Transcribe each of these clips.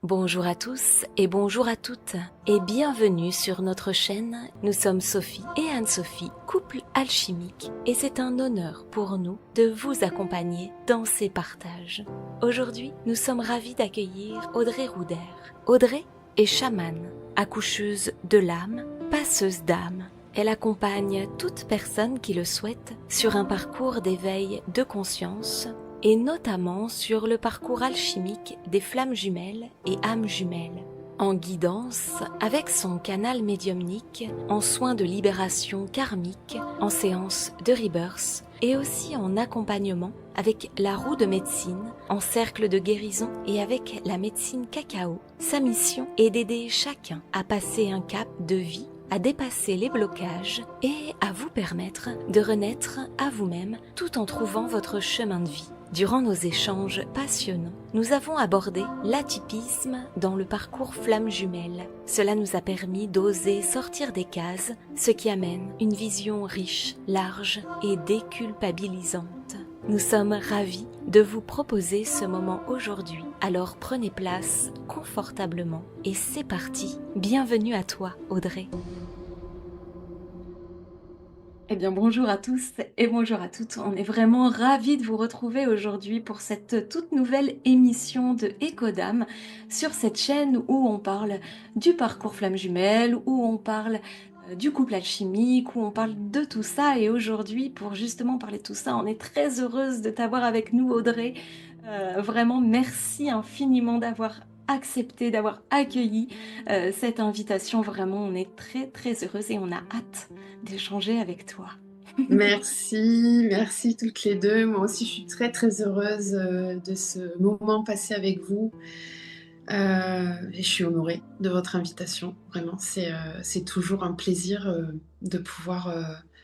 Bonjour à tous et bonjour à toutes et bienvenue sur notre chaîne. Nous sommes Sophie et Anne-Sophie, couple alchimique, et c'est un honneur pour nous de vous accompagner dans ces partages. Aujourd'hui, nous sommes ravis d'accueillir Audrey Rouder. Audrey est chamane, accoucheuse de l'âme, passeuse d'âme. Elle accompagne toute personne qui le souhaite sur un parcours d'éveil de conscience et notamment sur le parcours alchimique des flammes jumelles et âmes jumelles, en guidance avec son canal médiumnique, en soins de libération karmique, en séance de rebirth et aussi en accompagnement avec la roue de médecine, en cercle de guérison et avec la médecine cacao. Sa mission est d'aider chacun à passer un cap de vie, à dépasser les blocages et à vous permettre de renaître à vous-même tout en trouvant votre chemin de vie. Durant nos échanges passionnants, nous avons abordé l'atypisme dans le parcours flamme jumelle. Cela nous a permis d'oser sortir des cases, ce qui amène une vision riche, large et déculpabilisante. Nous sommes ravis de vous proposer ce moment aujourd'hui. Alors prenez place confortablement et c'est parti. Bienvenue à toi, Audrey. Eh bien, bonjour à tous et bonjour à toutes. On est vraiment ravis de vous retrouver aujourd'hui pour cette toute nouvelle émission de Éco-Dame sur cette chaîne où on parle du parcours flamme jumelle, où on parle du couple alchimique, où on parle de tout ça. Et aujourd'hui, pour justement parler de tout ça, on est très heureuse de t'avoir avec nous, Audrey. Vraiment, merci infiniment d'avoir accepté, d'avoir accueilli cette invitation. Vraiment, on est très, très heureuse et on a hâte d'échanger avec toi. Merci toutes les deux. Moi aussi, je suis très très heureuse de ce moment passé avec vous. Et je suis honorée de votre invitation. Vraiment, c'est toujours un plaisir de pouvoir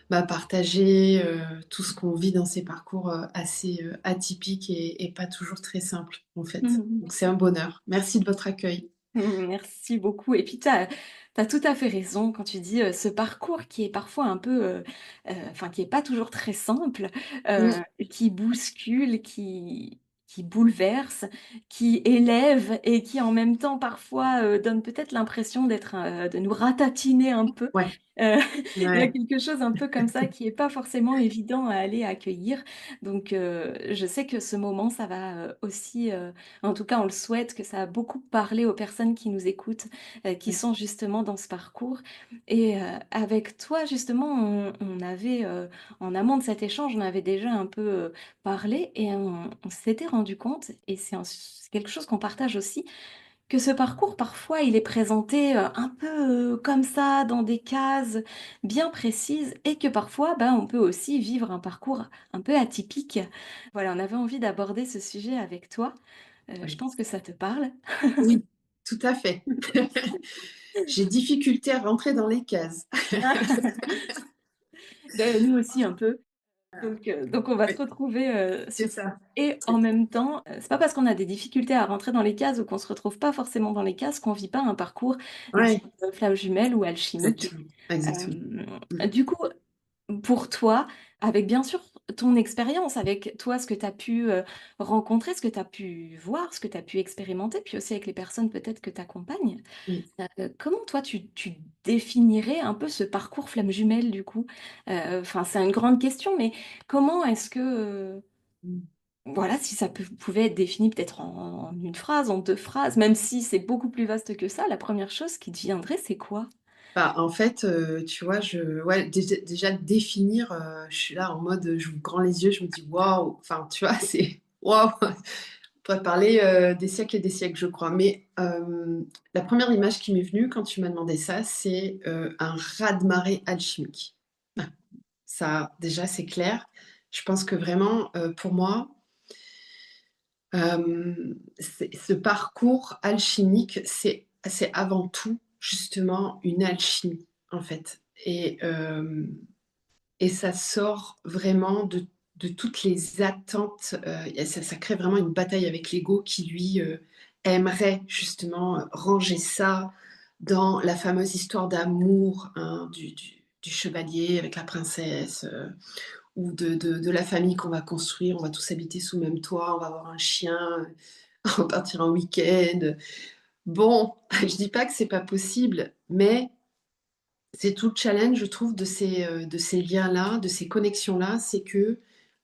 partager tout ce qu'on vit dans ces parcours assez atypiques et pas toujours très simples, en fait. Donc, c'est un bonheur. Merci de votre accueil. Merci beaucoup. Et puis, tu as tout à fait raison quand tu dis ce parcours qui est parfois un peu, enfin, qui n'est pas toujours très simple, Mm. qui bouscule, qui bouleverse, qui élève et qui en même temps parfois donne peut-être l'impression d'être, de nous ratatiner un peu. Ouais, Euh, il y a ouais. quelque chose un peu comme ça qui n'est pas forcément évident à aller accueillir. Donc, je sais que ce moment, ça va aussi, en tout cas, on le souhaite, que ça a beaucoup parlé aux personnes qui nous écoutent, qui sont justement dans ce parcours. Et avec toi, justement, on avait, en amont de cet échange, on avait déjà un peu parlé et on s'était rendu compte, et c'est quelque chose qu'on partage aussi, que ce parcours, parfois, il est présenté un peu comme ça, dans des cases bien précises, et que parfois, ben, on peut aussi vivre un parcours un peu atypique. Voilà, on avait envie d'aborder ce sujet avec toi. Je Oui, pense que ça te parle. oui, tout à fait. J'ai difficulté à rentrer dans les cases. Ben, nous aussi un peu. Donc on va se Oui, retrouver c'est sur ça. ça. Et en même temps, c'est pas parce qu'on a des difficultés à rentrer dans les cases ou qu'on se retrouve pas forcément dans les cases qu'on vit pas un parcours dit Oui, flamme jumelle ou alchimique. exactement, exactement. Mm. Du coup, pour toi, avec bien sûr ton expérience, avec toi ce que tu as pu rencontrer, ce que tu as pu voir, ce que tu as pu expérimenter, puis aussi avec les personnes peut-être que tu accompagnes, Oui. comment toi tu définirais un peu ce parcours flamme jumelle du coup? Enfin, c'est une grande question, mais comment est-ce que, Mm. voilà, si ça pouvait être défini peut-être en une phrase, en 2 phrases, même si c'est beaucoup plus vaste que ça, la première chose qui te viendrait, c'est quoi? Bah, en fait, tu vois, ouais, déjà définir, je suis là en mode, j'ouvre grand les yeux, je me dis: «Waouh!» Enfin, tu vois, c'est waouh! On pourrait parler, des siècles et des siècles, je crois. Mais, la première image qui m'est venue quand tu m'as demandé ça, c'est, un raz-de-marée alchimique. Ah, ça, déjà, c'est clair. Je pense que vraiment, pour moi, c'est ce parcours alchimique, c'est avant tout, justement, une alchimie, en fait. Et ça sort vraiment de toutes les attentes, et ça crée vraiment une bataille avec l'ego qui, lui, aimerait justement, ranger ça dans la fameuse histoire d'amour, hein, du chevalier avec la princesse, ou de la famille qu'on va construire. On va tous habiter sous le même toit, on va avoir un chien, on va partir en week-end. Bon, je dis pas que c'est pas possible, mais c'est tout le challenge, je trouve, de ces liens-là, de ces connexions-là, c'est que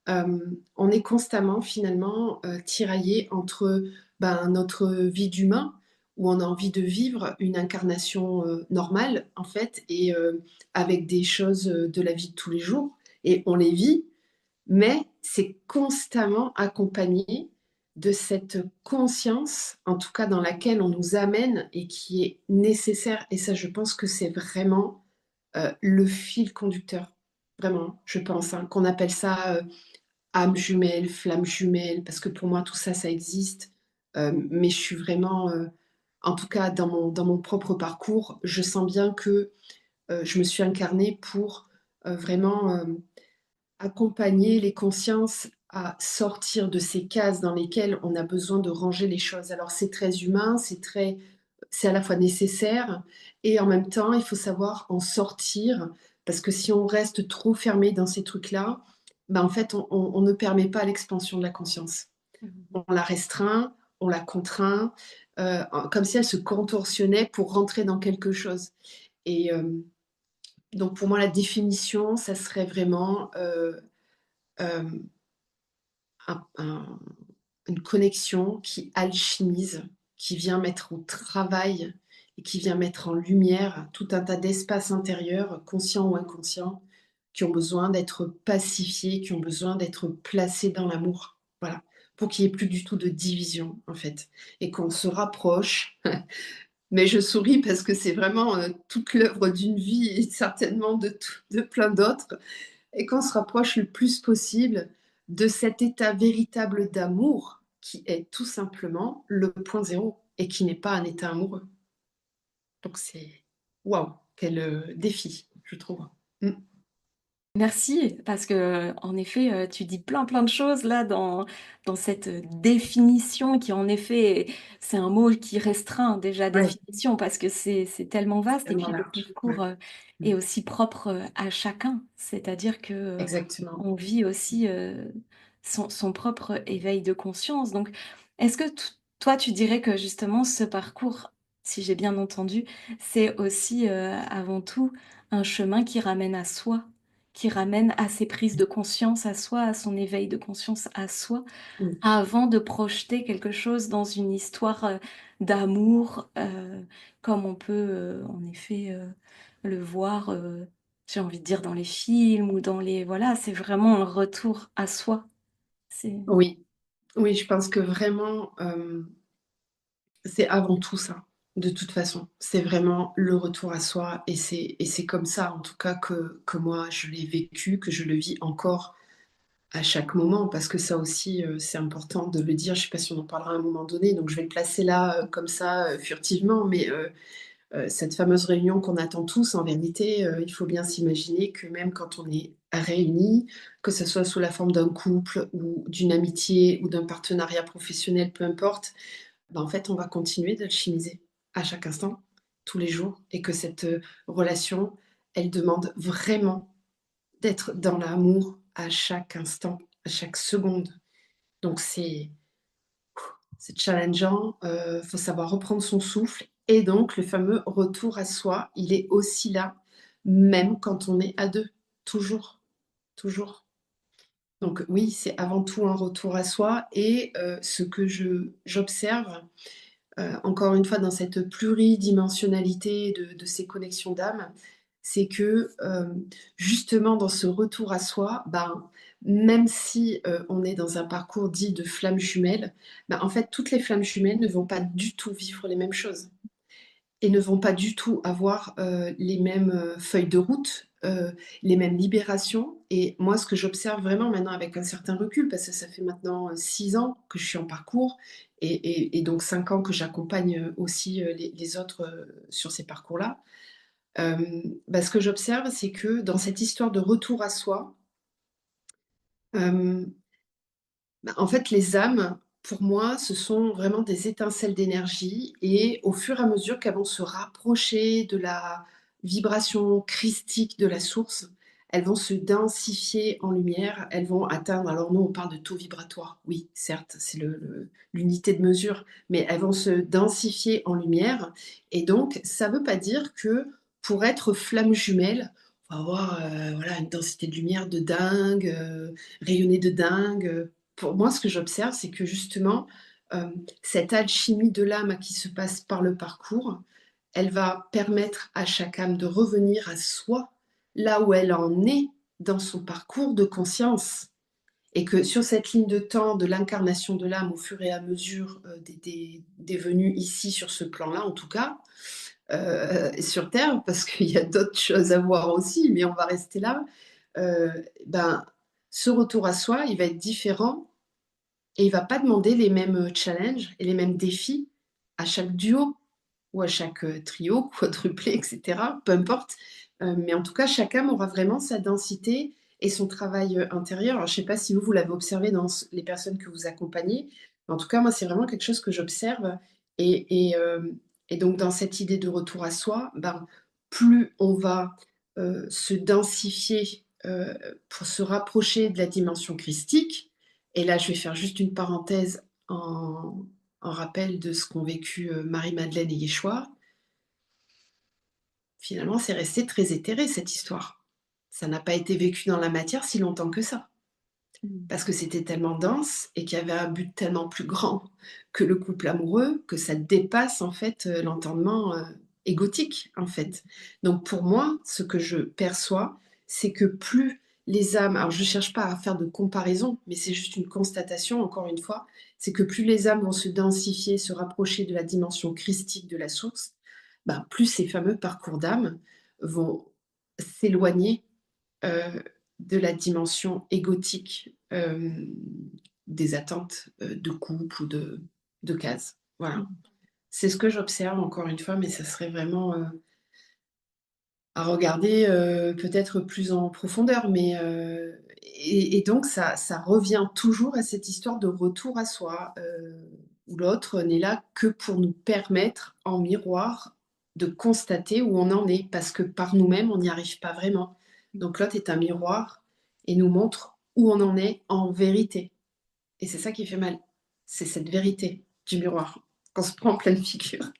on est constamment finalement tiraillé entre notre vie d'humain, où on a envie de vivre une incarnation normale, en fait, et avec des choses de la vie de tous les jours, et on les vit, mais c'est constamment accompagné de cette conscience, en tout cas dans laquelle on nous amène et qui est nécessaire. Et ça, je pense que c'est vraiment le fil conducteur. Vraiment, je pense, hein, qu'on appelle ça âme jumelle, flamme jumelle, parce que pour moi, tout ça, ça existe. Mais je suis vraiment, en tout cas dans mon propre parcours, je sens bien que je me suis incarnée pour vraiment accompagner les consciences à sortir de ces cases dans lesquelles on a besoin de ranger les choses. Alors c'est très humain, c'est à la fois nécessaire et en même temps il faut savoir en sortir parce que si on reste trop fermé dans ces trucs-là, en fait on ne permet pas l'expansion de la conscience. Mhm. On la restreint, on la contraint, comme si elle se contorsionnait pour rentrer dans quelque chose. Et donc pour moi la définition, ça serait vraiment euh, un- une connexion qui alchimise, qui vient mettre au travail et qui vient mettre en lumière tout un tas d'espaces intérieurs, conscients ou inconscients, qui ont besoin d'être pacifiés, qui ont besoin d'être placés dans l'amour. Voilà. Pour qu'il n'y ait plus du tout de division, en fait. Et qu'on se rapproche. Mais je souris parce que c'est vraiment toute l'œuvre d'une vie et certainement de plein d'autres et qu'on se rapproche le plus possible de cet état véritable d'amour qui est tout simplement le point zéro et qui n'est pas un état amoureux. Donc c'est waouh, quel défi, je trouve. Mm. Merci, parce que en effet, tu dis plein de choses là dans cette définition qui en effet, c'est un mot qui restreint déjà Ouais, définition parce que c'est tellement vaste et tellement puis le large. parcours Ouais. est Mm. aussi propre à chacun, c'est-à-dire que Exactement. on vit aussi son propre éveil de conscience. Donc, est-ce que toi, tu dirais que justement ce parcours, si j'ai bien entendu, c'est aussi avant tout un chemin qui ramène à soi? Qui ramène à ses prises de conscience à soi, à son éveil de conscience à soi, Mm. avant de projeter quelque chose dans une histoire, d'amour, comme on peut, en effet, le voir, j'ai envie de dire dans les films ou dans les voilà, c'est vraiment un retour à soi. C'est Oui, oui, je pense que vraiment, c'est avant tout ça, de toute façon. C'est vraiment le retour à soi et c'est comme ça, en tout cas, que moi, je l'ai vécu, que je le vis encore à chaque moment, parce que ça aussi, c'est important de le dire. Je sais pas si on en parlera à un moment donné, donc je vais le placer là, comme ça, furtivement, mais cette fameuse réunion qu'on attend tous, en vérité, il faut bien s'imaginer que même quand on est réunis, que ce soit sous la forme d'un couple ou d'une amitié ou d'un partenariat professionnel, peu importe, en fait, on va continuer d'alchimiser à chaque instant, tous les jours, et que cette relation, elle demande vraiment d'être dans l'amour à chaque instant, à chaque seconde. Donc c'est challengeant, faut savoir reprendre son souffle et donc le fameux retour à soi, il est aussi là, même quand on est à 2, toujours, toujours. Donc oui, c'est avant tout un retour à soi et ce que je j'observe, encore une fois dans cette pluridimensionnalité de ces connexions d'âme, c'est que justement dans ce retour à soi, même si on est dans un parcours dit de flammes jumelles, en fait toutes les flammes jumelles ne vont pas du tout vivre les mêmes choses et ne vont pas du tout avoir les mêmes feuilles de route, les mêmes libérations. Et moi, ce que j'observe vraiment maintenant avec un certain recul, parce que ça fait maintenant 6 ans que je suis en parcours et donc 5 ans que j'accompagne aussi les autres sur ces parcours-là, euh, ce que j'observe, c'est que dans cette histoire de retour à soi, euh, en fait, les âmes, pour moi, ce sont vraiment des étincelles d'énergie et au fur et à mesure qu'elles vont se rapprocher de la vibration christique de la source, elles vont se densifier en lumière, elles vont atteindre, alors nous on parle de taux vibratoire, oui, certes, c'est l'unité de mesure, mais elles vont se densifier en lumière. Et donc, ça ne veut pas dire que pour être flamme jumelle, on va avoir voilà, une densité de lumière de dingue, rayonner de dingue. Pour moi, ce que j'observe, c'est que justement, euh, cette alchimie de l'âme qui se passe par le parcours, elle va permettre à chaque âme de revenir à soi, là où elle en est dans son parcours de conscience. Et que sur cette ligne de temps de l'incarnation de l'âme au fur et à mesure des venues ici sur ce plan-là, en tout cas, sur Terre, parce qu'il y a d'autres choses à voir aussi, mais on va rester là, euh, ben, ce retour à soi, il va être différent et il ne va pas demander les mêmes challenges et les mêmes défis à chaque duo ou à chaque trio, quadruplé, etc. Peu importe. Mais en tout cas, chaque âme aura vraiment sa densité et son travail intérieur. Alors, je ne sais pas si vous l'avez observé dans les personnes que vous accompagnez. Mais en tout cas, moi, c'est vraiment quelque chose que j'observe. Et, et, euh, et donc, dans cette idée de retour à soi, ben, plus on va se densifier pour se rapprocher de la dimension christique, et là, je vais faire juste une parenthèse en rappel de ce qu'ont vécu Marie-Madeleine et Yeshua. Finalement, c'est resté très éthéré, cette histoire. Ça n'a pas été vécu dans la matière si longtemps que ça. Mm. Parce que c'était tellement dense et qu'il y avait un but tellement plus grand que le couple amoureux, que ça dépasse en fait l'entendement égotique en fait. Donc pour moi, ce que je perçois, c'est que plus les âmes, alors je ne cherche pas à faire de comparaison, mais c'est juste une constatation encore une fois, c'est que plus les âmes vont se densifier, se rapprocher de la dimension christique de la source, ben, plus ces fameux parcours d'âme vont s'éloigner euh, de la dimension égotique des attentes de couple ou de cases. Voilà. C'est ce que j'observe encore une fois, mais ça serait vraiment à regarder peut-être plus en profondeur. Mais, et donc, ça revient toujours à cette histoire de retour à soi, où l'autre n'est là que pour nous permettre, en miroir, de constater où on en est, parce que par nous-mêmes, on n'y arrive pas vraiment. Donc, l'autre est un miroir et nous montre où on en est en vérité. Et c'est ça qui fait mal. C'est cette vérité du miroir, qu'on se prend en pleine figure.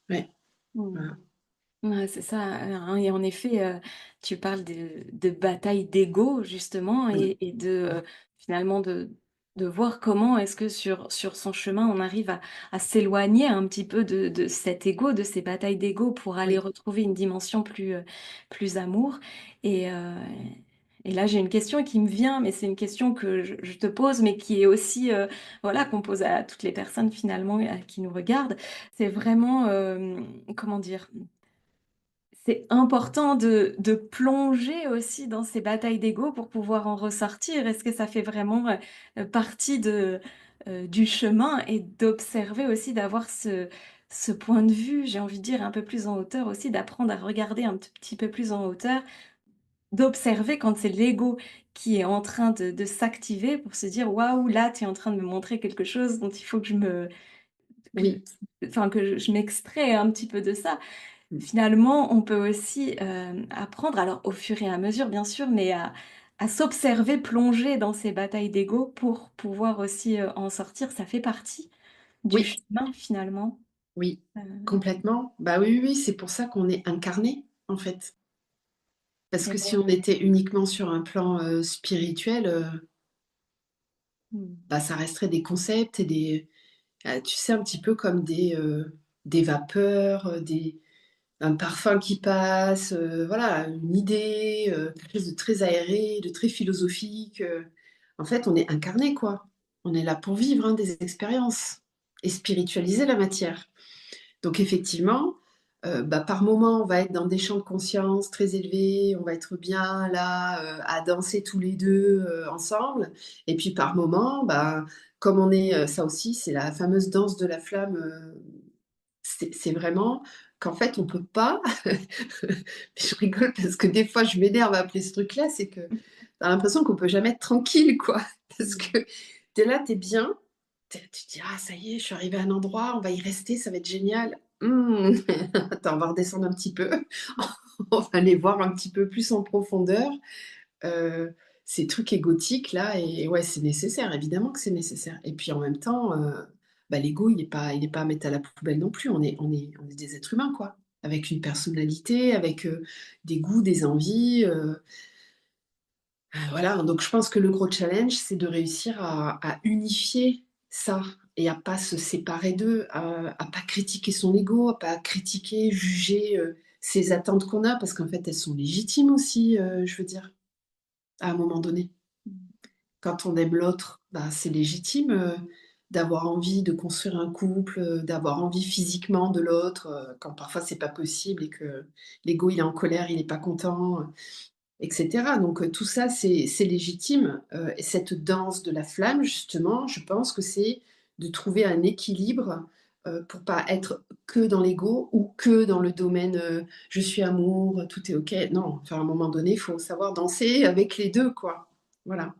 Ouais, Mm. voilà. Ouais, c'est ça, hein. Et en effet, tu parles de bataille d'ego, justement, Oui, et finalement de voir comment est-ce que sur son chemin, on arrive à s'éloigner un petit peu de cet ego, de ces batailles d'ego pour aller oui, retrouver une dimension plus amour. Et, et là, j'ai une question qui me vient, mais c'est une question que je te pose, mais qui est aussi, voilà, qu'on pose à toutes les personnes finalement qui nous regardent. C'est vraiment, comment dire? C'est important de plonger aussi dans ces batailles d'ego pour pouvoir en ressortir. Est-ce que ça fait vraiment partie du chemin et d'observer aussi, d'avoir ce point de vue, j'ai envie de dire, un peu plus en hauteur aussi, d'apprendre à regarder un petit peu plus en hauteur, d'observer quand c'est l'ego qui est en train de s'activer pour se dire, waouh, là, tu es en train de me montrer quelque chose dont il faut que que, oui. enfin, que je m'extrais un petit peu de ça. Finalement, on peut aussi apprendre, alors au fur et à mesure bien sûr, mais à s'observer plonger dans ces batailles d'ego pour pouvoir aussi en sortir. Ça fait partie du Oui. chemin finalement. Oui, Euh, complètement. Bah oui, oui, oui, c'est pour ça qu'on est incarné, en fait. Parce et que si ouais. on était uniquement sur un plan spirituel, Mm. bah, ça resterait des concepts et tu sais, un petit peu comme des vapeurs, un parfum qui passe, voilà, une idée, quelque chose de très aéré, de très philosophique. En fait, on est incarné, quoi. On est là pour vivre hein, des expériences et spiritualiser la matière. Donc effectivement, bah, par moment, on va être dans des champs de conscience très élevés, on va être bien là, à danser tous les deux ensemble. Et puis par moment, bah, comme on est, ça aussi, c'est la fameuse danse de la flamme. C'est vraiment qu'en fait, on peut pas. Je rigole parce que des fois, je m'énerve après ce truc-là, c'est que t'as l'impression qu'on peut jamais être tranquille, quoi. Parce Mm. que t'es là, t'es bien, tu te dis, ah, ça y est, je suis arrivée à un endroit, on va y rester, ça va être génial. Attends, on va redescendre un petit peu. on va les voir un petit peu plus en profondeur, heu, ces trucs égotiques là et ouais, c'est nécessaire, évidemment que c'est nécessaire et puis en même temps, bah, l'ego il est pas à mettre à la poubelle non plus. On est des êtres humains quoi, avec une personnalité, avec, des goûts, des envies, voilà, donc je pense que le gros challenge, c'est de réussir à unifier ça et à pas se séparer d'eux, à pas critiquer son ego, à pas critiquer, juger, ces attentes qu'on a parce qu'en fait, elles sont légitimes aussi, je veux dire, à un moment donné. Quand on aime l'autre, bah, c'est légitime, d'avoir envie de construire un couple, d'avoir envie physiquement de l'autre, quand parfois c'est pas possible et que l'ego il est en colère, il est pas content, et cetera. Donc, tout ça, c'est légitime, et cette danse de la flamme, justement, je pense que c'est de trouver un équilibre, pour pas être que dans l'ego ou que dans le domaine, «Je suis amour, tout est OK». Non, enfin, à un moment donné, il faut savoir danser avec les 2, quoi. Voilà.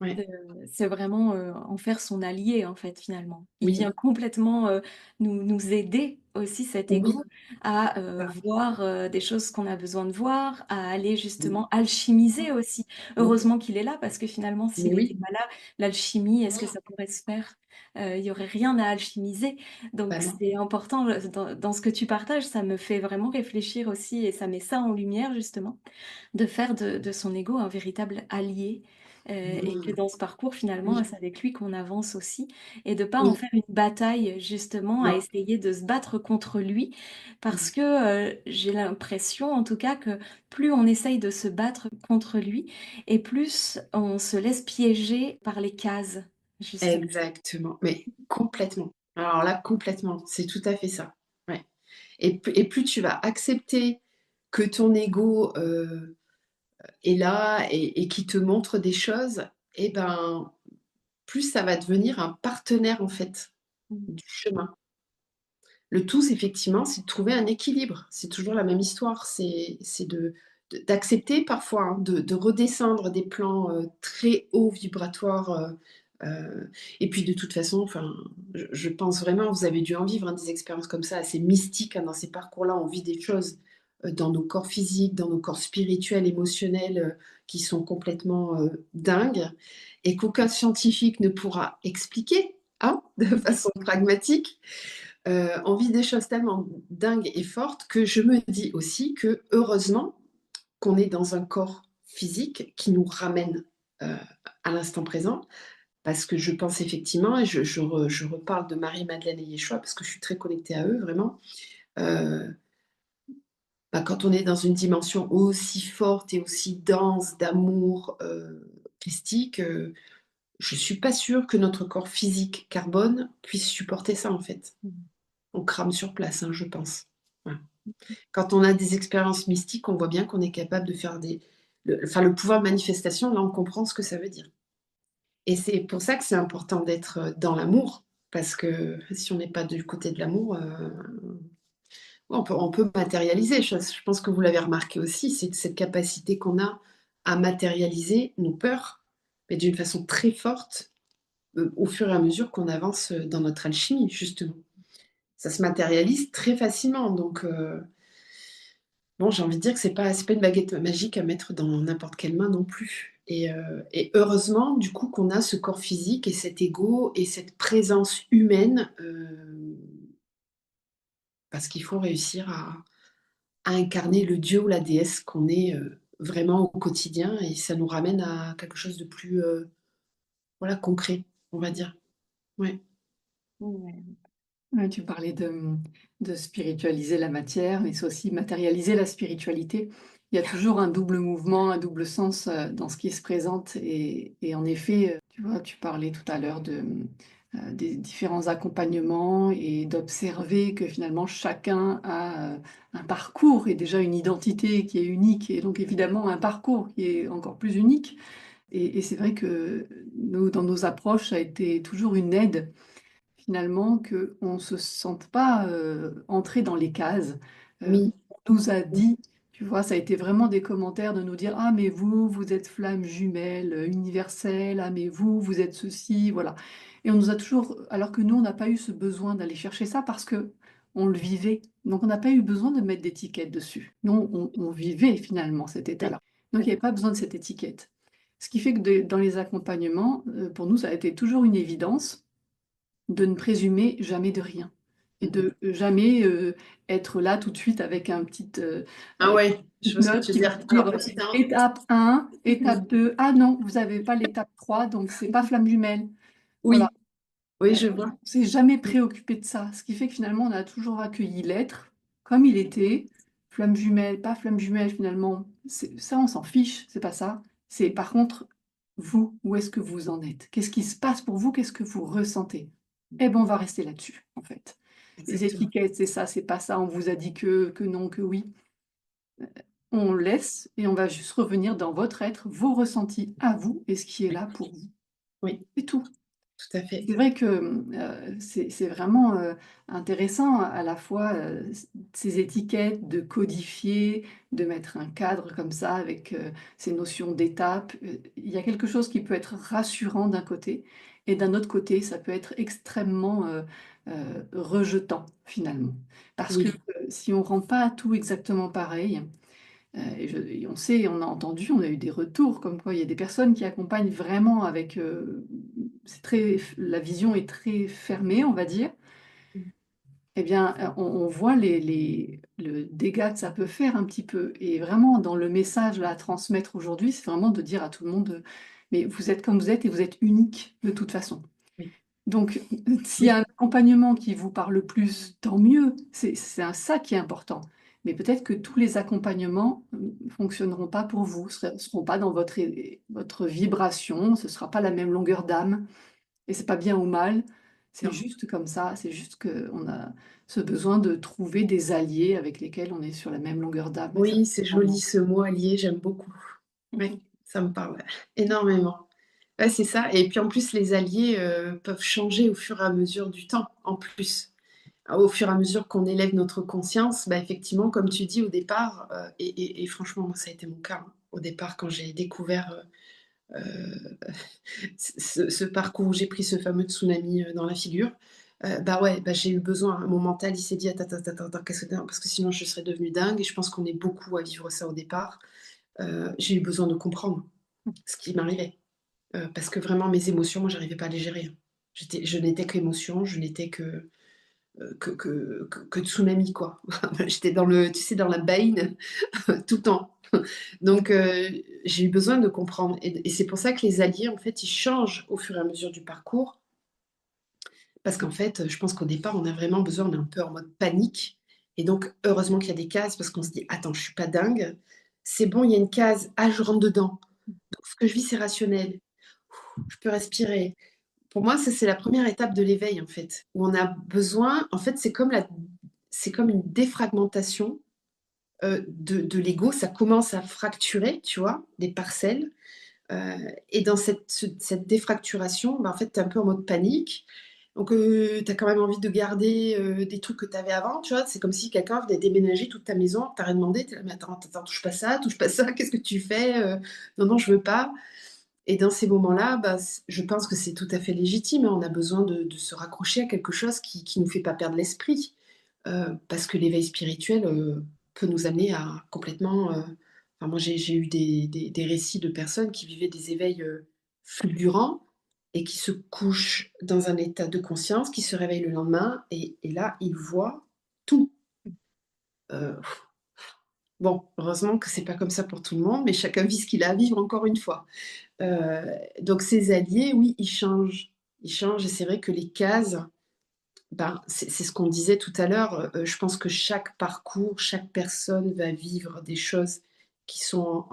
Ouais. Heu, c'est vraiment, en faire son allié, en fait, finalement. Il Oui. vient complètement, nous aider aussi cet Oui, ego à, ça. voir, des choses qu'on a besoin de voir, à aller Oui. justement alchimiser aussi. Oui. Heureusement qu'il est là parce que finalement Mais s'il était oui. pas là, l'alchimie, est-ce que ça pourrait se faire? Il y aurait rien à alchimiser. Donc Bah, non. c'est important, dans ce que tu partages, ça me fait vraiment réfléchir aussi et ça met ça en lumière justement, de faire de son ego un véritable allié, et que Mmh. dans ce parcours finalement, Oui, c'est avec lui qu'on avance aussi et de pas en oui. faire une bataille justement à Non. essayer de se battre contre lui. Mmh. Parce que, j'ai l'impression en tout cas que plus on essaye de se battre contre lui et plus on se laisse piéger par les cases, justement. Exactement, mais complètement. Alors là, complètement, c'est tout à fait ça. Ouais et plus tu vas accepter que ton ego, est là et qu'il te montre des choses et ben, plus ça va devenir un partenaire, en fait, Mmh. du chemin. Le tout, c'est effectivement, c'est de trouver un équilibre. C'est toujours la même histoire. C'est d'accepter parfois, hein, de redescendre des plans, très hauts vibratoires, et puis de toute façon, enfin, je pense vraiment, vous avez dû en vivre, hein, des expériences comme ça assez mystiques, hein, dans ces parcours-là. On vit des choses, dans nos corps physiques, dans nos corps spirituels, émotionnels, qui sont complètement, dingues et qu'aucun scientifique ne pourra expliquer, hein, de façon pragmatique. On vit des choses tellement dingues et fortes que je me dis aussi que heureusement qu'on est dans un corps physique qui nous ramène, heu, à l'instant présent. Parce que je pense effectivement et je reparle de Marie-Madeleine et Yeshua parce que je suis très connectée à eux vraiment, heu, bah, quand on est dans une dimension aussi forte et aussi dense d'amour, christique, je suis pas sûre que notre corps physique carbone puisse supporter ça en fait. Mmh. On crame sur place, hein, je pense. Voilà. Quand on a des expériences mystiques, on voit bien qu'on est capable de faire le pouvoir de manifestation, là, on comprend ce que ça veut dire. Et c'est pour ça que c'est important d'être, dans l'amour, parce que si on n'est pas du côté de l'amour, ouais, on peut matérialiser. Je pense que vous l'avez remarqué aussi, c'est cette capacité qu'on a à matérialiser nos peurs, mais d'une façon très forte, au fur et à mesure qu'on avance, dans notre alchimie, justement. Ça se matérialise très facilement, donc bon, j'ai envie de dire que c'est pas une baguette magique à mettre dans n'importe quelle main non plus et heureusement du coup qu'on a ce corps physique et cet ego et cette présence humaine, parce qu'il faut réussir à incarner le dieu ou la déesse qu'on est, vraiment au quotidien et ça nous ramène à quelque chose de plus, voilà, concret, on va dire. Ouais. Ouais. Ouais, tu parlais de spiritualiser la matière, mais c'est aussi matérialiser la spiritualité. Il y a toujours un double mouvement, un double sens, dans ce qui se présente et en effet, tu vois, tu parlais tout à l'heure des différents accompagnements et d'observer que finalement chacun a, un parcours et déjà une identité qui est unique et donc évidemment un parcours qui est encore plus unique et c'est vrai que nous, dans nos approches, ça a été toujours une aide finalement, qu'on ne se sente pas, entrer dans les cases. Oui. On nous a Mmh. dit, tu vois, ça a été vraiment des commentaires de nous dire: «Ah mais vous, vous êtes flamme jumelle, universelle. Ah mais vous, vous êtes ceci», voilà et on nous a toujours alors que nous, on n'a pas eu ce besoin d'aller chercher ça parce que on le vivait. Donc on n'a pas eu besoin de mettre d'étiquette dessus. Nous, on vivait finalement cet Oui, état-là. Donc il n'y avait pas besoin de cette étiquette. Ce qui fait que dans les accompagnements, pour nous, ça a été toujours une évidence de ne présumer jamais de rien et de jamais être là tout de suite avec un ah ouais, je petite vois ce que note tu veux qui va dire. Alors, dire petit 1. étape 1, étape 2. Ah non, vous n'avez pas l'étape 3, donc c'est pas flamme jumelle. Voilà. Oui, oui, je vois. On s'est jamais préoccupé de ça, ce qui fait que finalement on a toujours accueilli l'être comme il était, flamme jumelle, pas flamme jumelle finalement, ça on s'en fiche, c'est pas ça. C'est par contre vous, où est-ce que vous en êtes? Qu'est-ce qui se passe pour vous? Qu'est-ce que vous ressentez? Eh ben on va rester là-dessus en fait. Les Exactement. étiquettes, c'est ça, c'est pas ça, on vous a dit que non, que oui. On laisse et on va juste revenir dans votre être, vos ressentis à vous et ce qui est là pour vous. Oui, C'est tout. tout à fait. C'est vrai que, c'est vraiment, intéressant à la fois, ces étiquettes, de codifier, de mettre un cadre comme ça avec, ces notions d'étapes. Il y a quelque chose qui peut être rassurant d'un côté et d'un autre côté, ça peut être extrêmement, rejetant finalement. Parce que, Oui, si on rend pas tout exactement pareil, et on sait, on a entendu, on a eu des retours comme quoi il y a des personnes qui accompagnent vraiment avec, c'est très la vision est très fermée, on va dire. Eh bien, on voit le dégât que ça peut faire un petit peu et vraiment dans le message là à transmettre aujourd'hui, c'est vraiment de dire à tout le monde, «Mais vous êtes comme vous êtes et vous êtes unique de toute façon». oui, Donc, s'il y a oui, un accompagnement qui vous parle plus, tant mieux, ça qui est important. Mais peut-être que tous les accompagnements ne fonctionneront pas pour vous, ne seront pas dans votre vibration, ce ne sera pas la même longueur d'âme, et c'est pas bien ou mal, c'est non. juste comme ça, c'est juste qu'on a ce besoin de trouver des alliés avec lesquels on est sur la même longueur d'âme, et ça Oui, c'est c'est joli vraiment ce mot allié, j'aime beaucoup. Oui, ça me parle énormément. Ouais, c'est ça et puis en plus les alliés, peuvent changer au fur et à mesure du temps, en plus. Au fur et à mesure qu'on élève notre conscience, bah, effectivement, comme tu dis au départ, et franchement, moi, ça a été mon cas, hein. Au départ, quand j'ai découvert, ce parcours où j'ai pris ce fameux tsunami, dans la figure, bah, ouais, bah, j'ai eu besoin, mon mental, il s'est dit: «Attends, attends, attends, attends, qu'est-ce que tu parce que sinon je serais devenue dingue» et je pense qu'on est beaucoup à vivre ça au départ. J'ai eu besoin de comprendre ce qui m'arrivait, parce que vraiment mes émotions, moi, j'arrivais pas à les gérer, hein. Je n'étais qu'émotion, je n'étais que tsunami, quoi. J'étais dans le tu sais, dans la baleine tout le temps. Donc j'ai eu besoin de comprendre et c'est pour ça que les alliés, en fait, ils changent au fur et à mesure du parcours parce qu'en fait, je pense qu'au départ, on a vraiment besoin on est un peu en mode panique et donc heureusement qu'il y a des cases parce qu'on se dit: «Attends, je suis pas dingue. C'est bon, il y a une case. Ah, je rentre dedans. Donc ce que je vis, c'est rationnel. Je peux respirer». Pour moi, ça, c'est la première étape de l'éveil, en fait, où on a besoin en fait, c'est comme une défragmentation, de l'ego. Ça commence à fracturer, tu vois? Des parcelles, heu et dans cette défracturation, bah, en fait, tu es un peu en mode panique. Donc tu as quand même envie de garder, des trucs que tu avais avant, tu vois? C'est comme si quelqu'un venait déménager toute ta maison, tu as rien demandé, tu es là: «Mais attends, attends, touche pas ça, qu'est-ce que tu fais? Non, non, je veux pas». Et dans ces moments-là, bah, je pense que c'est tout à fait légitime, hein. On a besoin de se raccrocher à quelque chose qui nous fait pas perdre l'esprit, parce que l'éveil spirituel, peut nous amener à complètement, enfin moi j'ai eu des récits de personnes qui vivaient des éveils, fulgurants et qui se couchent dans un état de conscience, qui se réveillent le lendemain et là, ils voient tout. Heu, bon, heureusement que c'est pas comme ça pour tout le monde, mais chacun vit ce qu'il a à vivre encore une fois. Heu, donc ces alliés, oui, ils changent. Ils changent et c'est vrai que les cases, ben, c'est ce qu'on disait tout à l'heure, je pense que chaque parcours, chaque personne va vivre des choses qui sont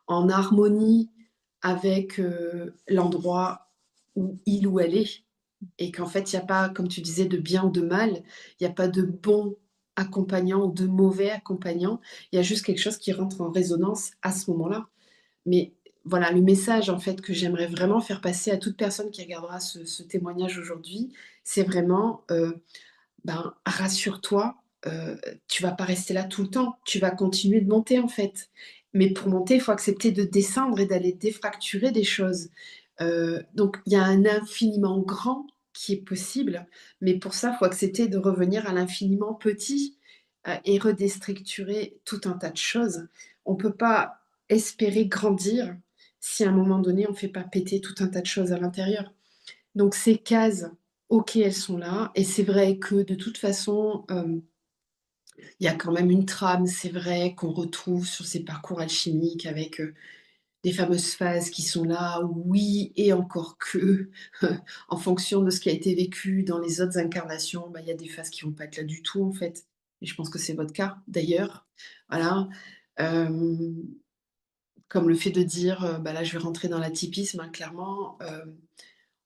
en harmonie avec, l'endroit où il ou elle est et qu'en fait, il y a pas, comme tu disais, de bien ou de mal. Il y a pas de bon accompagnant ou de mauvais accompagnant. Il y a juste quelque chose qui rentre en résonance à ce moment-là. Mais voilà, le message en fait que j'aimerais vraiment faire passer à toute personne qui regardera ce témoignage aujourd'hui, c'est vraiment, ben, rassure-toi, tu vas pas rester là tout le temps. Tu vas continuer de monter en fait. Mais pour monter, il faut accepter de descendre et d'aller défracturer des choses. Donc il y a un infiniment grand qui est possible, mais pour ça, il faut accepter de revenir à l'infiniment petit, et redéstructurer tout un tas de choses. On peut pas espérer grandir si à un moment donné, on fait pas péter tout un tas de choses à l'intérieur. Donc ces cases, OK, elles sont là et c'est vrai que de toute façon, il y a quand même une trame. C'est vrai qu'on retrouve sur ces parcours alchimiques avec, des fameuses phases qui sont là, oui et encore que, en fonction de ce qui a été vécu dans les autres incarnations, bah, il y a des phases qui vont pas être là du tout, en fait et je pense que c'est votre cas, d'ailleurs. Voilà, hem, comme le fait de dire, bah, là, je vais rentrer dans l'atypisme, hein, clairement,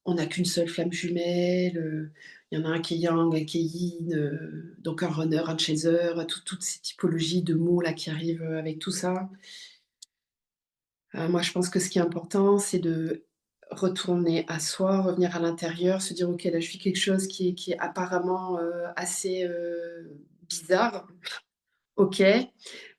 on n'a qu'une seule flamme jumelle, il y en a un qui est yang, un qui est yin, donc un runner, un chaser, toutes ces typologies de mots là qui arrivent, avec tout ça. Moi, je pense que ce qui est important, c'est de retourner à soi, revenir à l'intérieur, se dire: «OK, là, je vis quelque chose qui est apparemment, assez, bizarre. OK».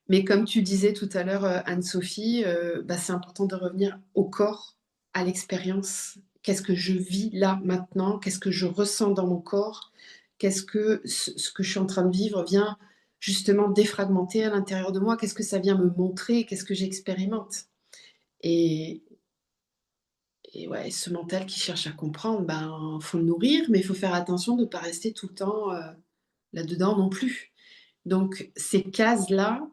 Mais comme tu disais tout à l'heure, Anne-Sophie, bah, c'est important de revenir au corps, à l'expérience. Qu'est-ce que je vis là, maintenant? Qu'est-ce que je ressens dans mon corps? Qu'est-ce que ce que je suis en train de vivre vient justement défragmenter à l'intérieur de moi? Qu'est-ce que ça vient me montrer? Qu'est-ce que j'expérimente? Et et ouais, ce mental qui cherche à comprendre, ben, faut le nourrir, mais il faut faire attention de ne pas rester tout le temps, là-dedans non plus. Donc ces cases-là,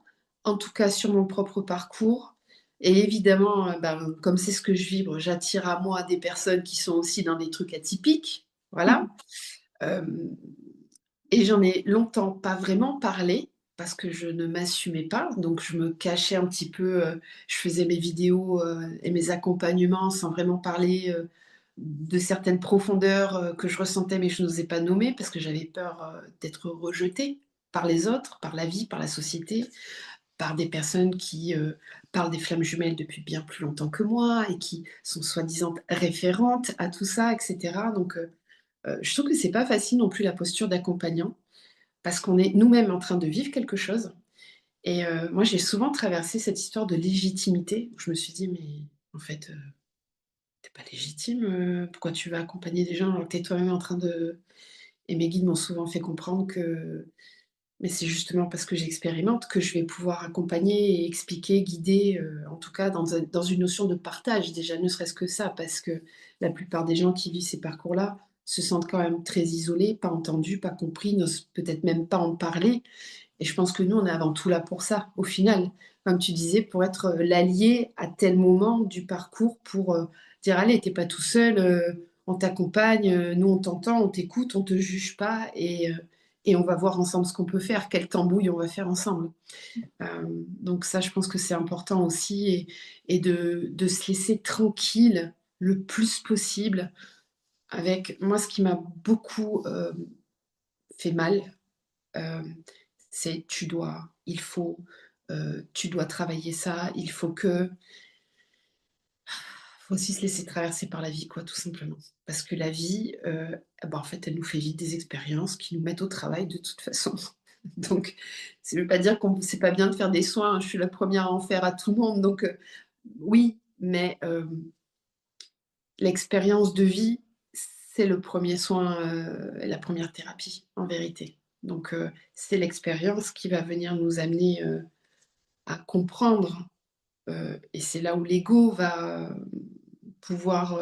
en tout cas sur mon propre parcours et évidemment, ben, comme c'est ce que je vibre, j'attire à moi des personnes qui sont aussi dans des trucs atypiques, voilà. Hem Et j'en ai longtemps pas vraiment parlé parce que je ne m'assumais pas, donc je me cachais un petit peu, je faisais mes vidéos, et mes accompagnements sans vraiment parler, de certaines profondeurs, que je ressentais mais je n'osais pas nommer parce que j'avais peur, d'être rejetée par les autres, par la vie, par la société, par des personnes qui, parlent des flammes jumelles depuis bien plus longtemps que moi et qui sont soi-disant référentes à tout ça et cetera, donc je trouve que c'est pas facile non plus la posture d'accompagnant parce qu'on est nous-mêmes en train de vivre quelque chose et moi j'ai souvent traversé cette histoire de légitimité où je me suis dit: «Mais en fait, tu pas légitime, pourquoi tu vas accompagner des gens alors que tu es toi-même en train de» et mes guides m'ont souvent fait comprendre que mais c'est justement parce que j'expérimente que je vais pouvoir accompagner et expliquer, guider, en tout cas dans une notion de partage déjà, ne serait-ce que ça. Parce que la plupart des gens qui vivent ces parcours-là se sentent quand même très isolés, pas entendus, pas compris, n'osent peut-être même pas en parler et je pense que nous, on est avant tout là pour ça, au final. Comme tu disais, pour être, l'allié à tel moment du parcours pour, dire: «Allez, tu es pas tout seul, on t'accompagne, nous on t'entend, on t'écoute, on te juge pas et on va voir ensemble ce qu'on peut faire, quelle tambouille on va faire ensemble». Donc ça, je pense que c'est important aussi et de se laisser tranquille le plus possible avec moi, ce qui m'a beaucoup, fait mal, hem, c'est: «Tu dois», «Il faut», «Tu dois travailler ça», «Il faut que». Faut aussi se laisser traverser par la vie quoi, tout simplement. Parce que la vie, bah, en fait, elle nous fait vivre des expériences qui nous mettent au travail de toute façon. Donc ça veut pas dire qu'on c'est pas bien de faire des soins, hein, je suis la première à en faire à tout le monde donc oui, mais l'expérience de vie, c'est le premier soin, et la première thérapie, en vérité. Donc c'est l'expérience qui va venir nous amener, à comprendre, et c'est là où l'ego va pouvoir,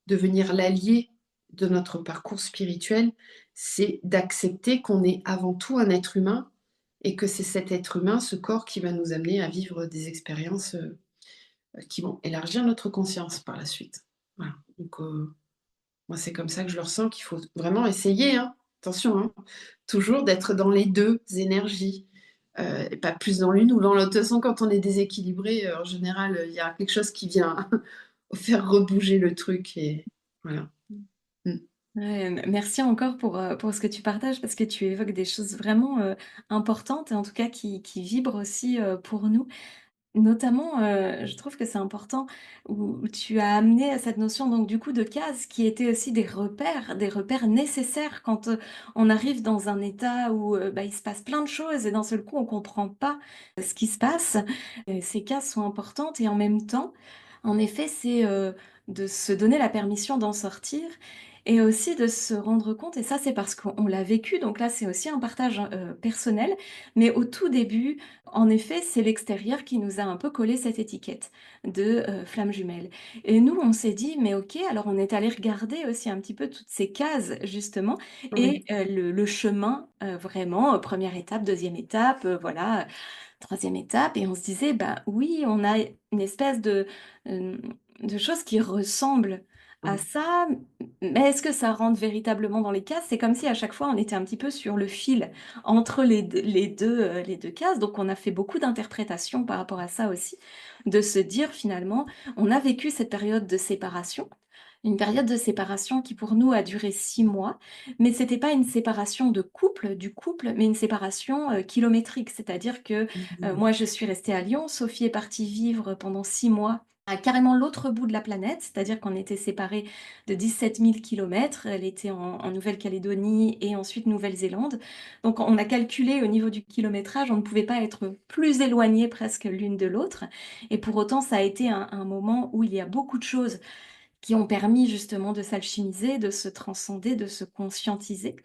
devenir l'allié de notre parcours spirituel, c'est d'accepter qu'on est avant tout un être humain et que c'est cet être humain, ce corps qui va nous amener à vivre des expériences, qui vont élargir notre conscience par la suite. Voilà, donc moi c'est comme ça que je le ressens, qu'il faut vraiment essayer, hein, attention, hein, toujours d'être dans les 2 énergies, et pas plus dans l'une ou dans l'autre. De toute façon, quand on est déséquilibré, en général, il y a quelque chose qui vient faire rebouger le truc et voilà. Mmh. Ouais, merci encore pour ce que tu partages parce que tu évoques des choses vraiment, importantes et en tout cas qui vibrent aussi, pour nous. Notamment, je trouve que c'est important où tu as amené à cette notion donc du coup de cases qui étaient aussi des repères nécessaires quand, on arrive dans un état où, bah, il se passe plein de choses et d'un seul coup on comprend pas ce qui se passe. Ces cases sont importantes et en même temps, en effet, c'est, de se donner la permission d'en sortir et aussi de se rendre compte, et ça c'est parce qu'on l'a vécu, donc là c'est aussi un partage, personnel, mais au tout début, en effet, c'est l'extérieur qui nous a un peu collé cette étiquette de, flamme jumelle, et nous on s'est dit: «Mais OK», alors on est allé regarder aussi un petit peu toutes ces cases justement Oui. et le chemin, vraiment, 1re étape, 2e étape, voilà, 3e étape, et on se disait: «Bah, oui, on a une espèce hem, de choses qui ressemblent à Ouais. ça, mais est-ce que ça rentre véritablement dans les cases?» C'est comme si à chaque fois on était un petit peu sur le fil entre les 2 cases, donc on a fait beaucoup d'interprétations par rapport à ça aussi, de se dire finalement, on a vécu cette période de séparation, une période de séparation qui pour nous a duré 6 mois, mais c'était pas une séparation de couple, du couple, mais une séparation, kilométrique. C'est-à-dire que, Mmh. moi je suis restée à Lyon, Sophie est partie vivre pendant 6 mois à carrément l'autre bout de la planète, c'est-à-dire qu'on était séparés de 17 000 kilomètres. Elle était en Nouvelle-Calédonie et ensuite Nouvelle-Zélande. Donc on a calculé au niveau du kilométrage, on ne pouvait pas être plus éloignées presque l'une de l'autre, et pour autant ça a été un moment où il y a beaucoup de choses qui ont permis justement de s'alchimiser, de se transcender, de se conscientiser.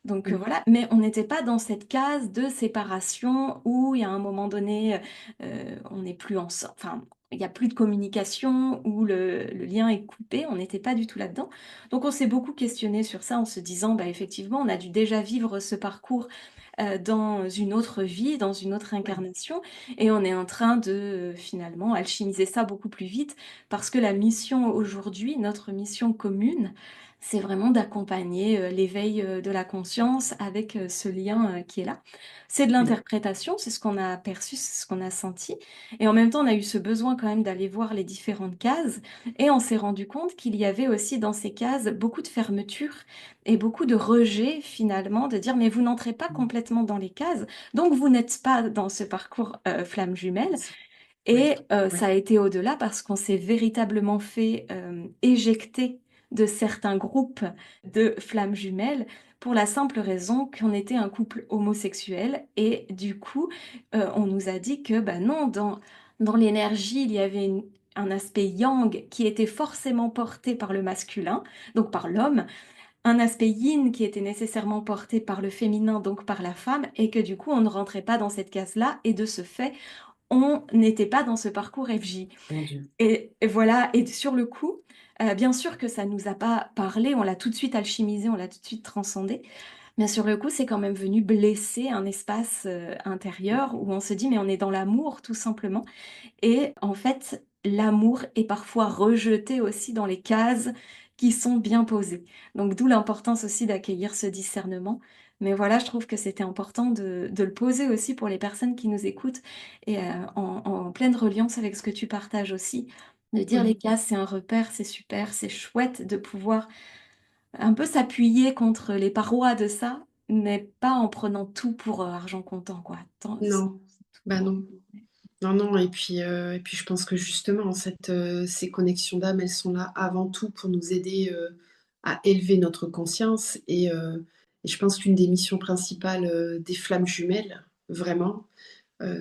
Donc, Mmh. voilà, mais on n'était pas dans cette case de séparation où il y a un moment donné, on n'est plus ensemble, enfin, il y a plus de communication, où le lien est coupé, on n'était pas du tout là-dedans. Donc on s'est beaucoup questionné sur ça en se disant: «Bah, effectivement, on a dû déjà vivre ce parcours, dans une autre vie, dans une autre Ouais. incarnation, et on est en train de, finalement alchimiser ça beaucoup plus vite». Parce que la mission aujourd'hui, notre mission commune, c'est vraiment d'accompagner, l'éveil, de la conscience avec, ce lien, qui est là. C'est de Oui. l'interprétation, c'est ce qu'on a perçu, c'est ce qu'on a senti, et en même temps, on a eu ce besoin quand même d'aller voir les différentes cases, et on s'est rendu compte qu'il y avait aussi dans ces cases beaucoup de fermeture et beaucoup de rejet finalement, de dire: «Mais vous n'entrez pas Mmh. complètement dans les cases, donc vous n'êtes pas dans ce parcours, flamme jumelle». C'est oui. Et Ouais. ça a été au-delà parce qu'on s'est véritablement fait, éjecter de certains groupes de flammes jumelles, pour la simple raison qu'on était un couple homosexuel, et du coup, on nous a dit que, bah, non, dans l'énergie, il y avait un aspect yang qui était forcément porté par le masculin, donc par l'homme, un aspect yin qui était nécessairement porté par le féminin, donc par la femme, et que du coup, on ne rentrait pas dans cette case-là, et de ce fait, on n'était pas dans ce parcours FJ, Mon Dieu. et voilà, et sur le coup, bien sûr que ça nous a pas parlé, on l'a tout de suite alchimisé, on l'a tout de suite transcendé, mais sur le coup, c'est quand même venu blesser un espace, intérieur où on se dit: «Mais on est dans l'amour tout simplement», et en fait, l'amour est parfois rejeté aussi dans les cases qui sont bien posées. Donc d'où l'importance aussi d'accueillir ce discernement. Mais voilà, je trouve que c'était important de le poser aussi pour les personnes qui nous écoutent, et en pleine reliance avec ce que tu partages aussi, de dire: «Les Oui. cases, c'est un repère, c'est super, c'est chouette de pouvoir un peu s'appuyer contre les parois de ça, mais pas en prenant tout pour, argent comptant, quoi». Tant Non. Bah, ouais. non. Non, non et puis je pense que justement ces connexions d'âme, elles sont là avant tout pour nous aider, à élever notre conscience et je pense qu'une des missions principales, des flammes jumelles, vraiment,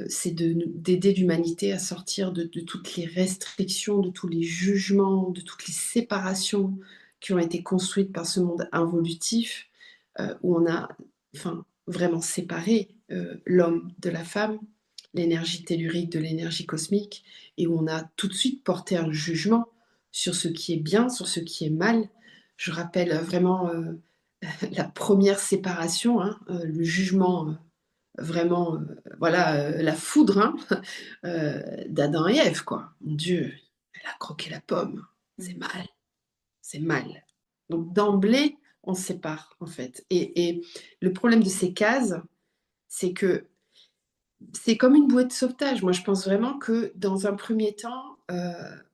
c'est d'aider l'humanité à sortir de toutes les restrictions, de tous les jugements, de toutes les séparations qui ont été construites par ce monde involutif, où on a enfin vraiment séparé, l'homme de la femme, l'énergie tellurique de l'énergie cosmique et où on a tout de suite porté un jugement sur ce qui est bien, sur ce qui est mal. Je rappelle, vraiment, la première séparation, hein, le jugement, vraiment, voilà, la foudre, hein, d'Adam et Ève, quoi. Mon Dieu, elle a croqué la pomme. C'est Mmh. mal, c'est mal. Donc d'emblée, on se sépare, en fait et le problème de ces cases, c'est que c'est comme une bouée de sauvetage. Moi, je pense vraiment que dans un premier temps,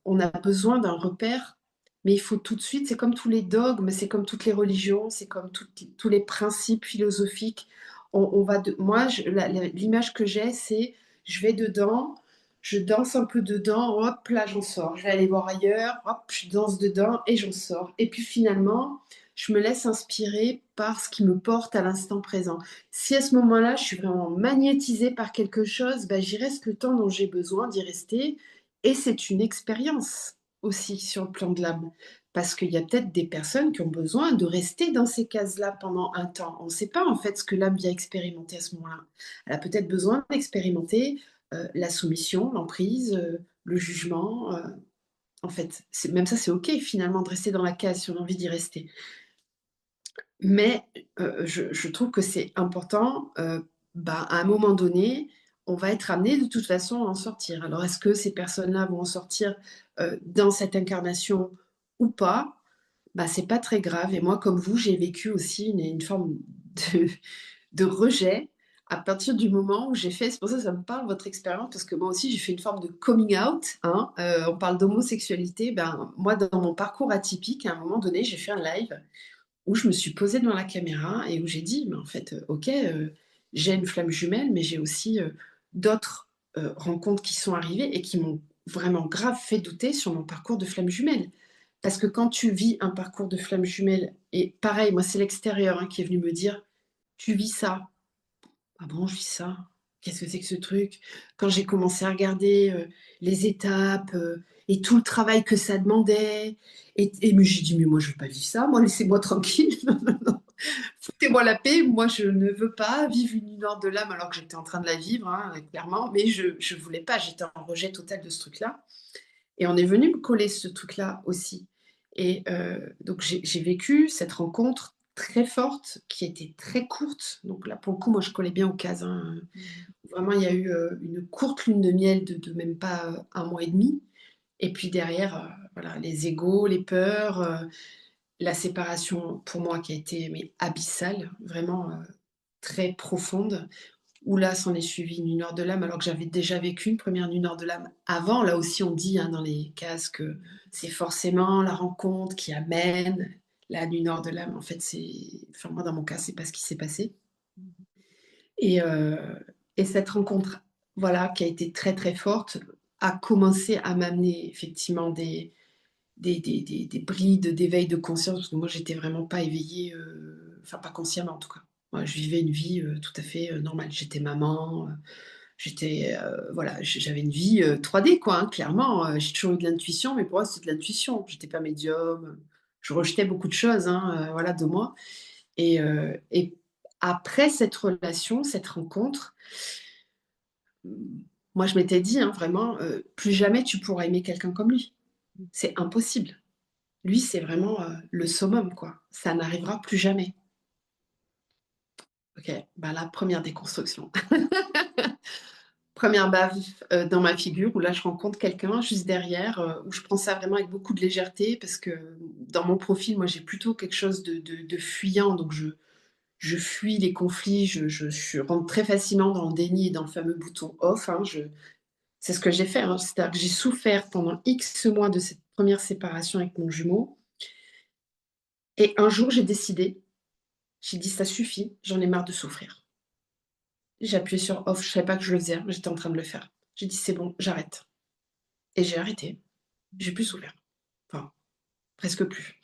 on a besoin d'un repère, mais il faut tout de suite c'est comme tous les dogmes, c'est comme toutes les religions, c'est comme tous les principes philosophiques. On va de moi, je la l'image que j'ai, c'est je vais dedans, je danse un peu dedans, hop là, j'en sors. Je vais aller voir ailleurs, hop, je danse dedans et j'en sors et puis finalement, je me laisse inspirer par ce qui me porte à l'instant présent. Si à ce moment-là, je suis vraiment magnétisée par quelque chose, bah, j'y reste le temps dont j'ai besoin d'y rester et c'est une expérience aussi sur le plan de l'âme. parce qu'il y a peut-être des personnes qui ont besoin de rester dans ces cases-là pendant un temps. On ne sait pas en fait ce que l'âme vient expérimenter à ce moment-là. Elle a peut-être besoin d'expérimenter la soumission, l'emprise, le jugement. En fait, même ça, c'est OK finalement de rester dans la case si on a envie d'y rester. Mais je trouve que c'est important, à un moment donné, on va être amené de toute façon à en sortir. Alors est-ce que ces personnes-là vont en sortir, dans cette incarnation ou pas? C'est pas très grave et moi comme vous, j'ai vécu aussi une forme de rejet à partir du moment où j'ai fait c'est pour ça que ça me parle votre expérience parce que moi aussi j'ai fait une forme de coming out, hein, on parle d'homosexualité, moi dans mon parcours atypique, à un moment donné, j'ai fait un live où je me suis posée devant la caméra et où j'ai dit: «Mais en fait, OK, j'ai une flamme jumelle, mais j'ai aussi, d'autres, rencontres qui sont arrivées et qui m'ont vraiment grave fait douter sur mon parcours de flamme jumelle». Parce que quand tu vis un parcours de flamme jumelle et pareil, moi, c'est l'extérieur, hein, qui est venu me dire: «Tu vis ça». «Ah bon, je vis ça? Qu'est-ce que c'est que ce truc?» Quand j'ai commencé à regarder, les étapes, et tout le travail que ça demandait mais j'ai dit: «Mais moi, je veux pas vivre ça, moi, laissez-moi tranquille. Non, non, non. Foutez-moi la paix, moi, je ne veux pas vivre une lueur de l'âme», alors que j'étais en train de la vivre, hein, clairement, mais je voulais pas, j'étais en rejet total de ce truc-là et on est venu me coller ce truc-là aussi et donc j'ai vécu cette rencontre très forte qui était très courte. Donc là, pour le coup, moi, je collais bien aux cases, hein, vraiment, il y a eu, une courte lune de miel de même pas, 1 mois et demi et puis derrière, voilà, les égos, les peurs, la séparation pour moi qui a été mais abyssale, vraiment, très profonde où là, s'en est suivi une lueur de l'âme, alors que j'avais déjà vécu une première lueur de l'âme avant. Là aussi, on dit, hein, dans les cases que c'est forcément la rencontre qui amène la lueur de l'âme. En fait, enfin, moi, dans mon cas, c'est pas ce qui s'est passé. Et, et cette rencontre, voilà, qui a été très, très forte, a commencé à m'amener effectivement des brides d'éveil de conscience, parce que moi, j'étais vraiment pas éveillée, enfin, pas consciemment en tout cas. Moi, je vivais une vie tout à fait normale. J'étais maman, j'étais, voilà, j'avais une vie 3D, quoi, hein, clairement. J'ai toujours eu de l'intuition, mais pour moi, c'était de l'intuition. J'étais pas médium. Je rejetais beaucoup de choses, hein, voilà, de moi. Et après cette relation, cette rencontre, moi, je m'étais dit, hein, vraiment, plus jamais tu pourras aimer quelqu'un comme lui. C'est impossible. Lui, c'est vraiment, le summum, quoi. Ça n'arrivera plus jamais. OK, la première déconstruction. Première baffe, dans ma figure où là, je rencontre quelqu'un juste derrière, où je prends ça vraiment avec beaucoup de légèreté parce que dans mon profil, moi, j'ai plutôt quelque chose de fuyant, donc je fuis les conflits, je rentre très facilement dans le déni et dans le fameux bouton off, hein. C'est ce que j'ai fait, hein, c'est-à-dire que j'ai souffert pendant X mois de cette première séparation avec mon jumeau et un jour, j'ai dit: «Ça suffit, j'en ai marre de souffrir». J'ai appuyé sur off, je savais pas que je le faisais, mais j'étais en train de le faire. J'ai dit: «C'est bon, j'arrête» et j'ai arrêté. J'ai plus souffert. Enfin, presque plus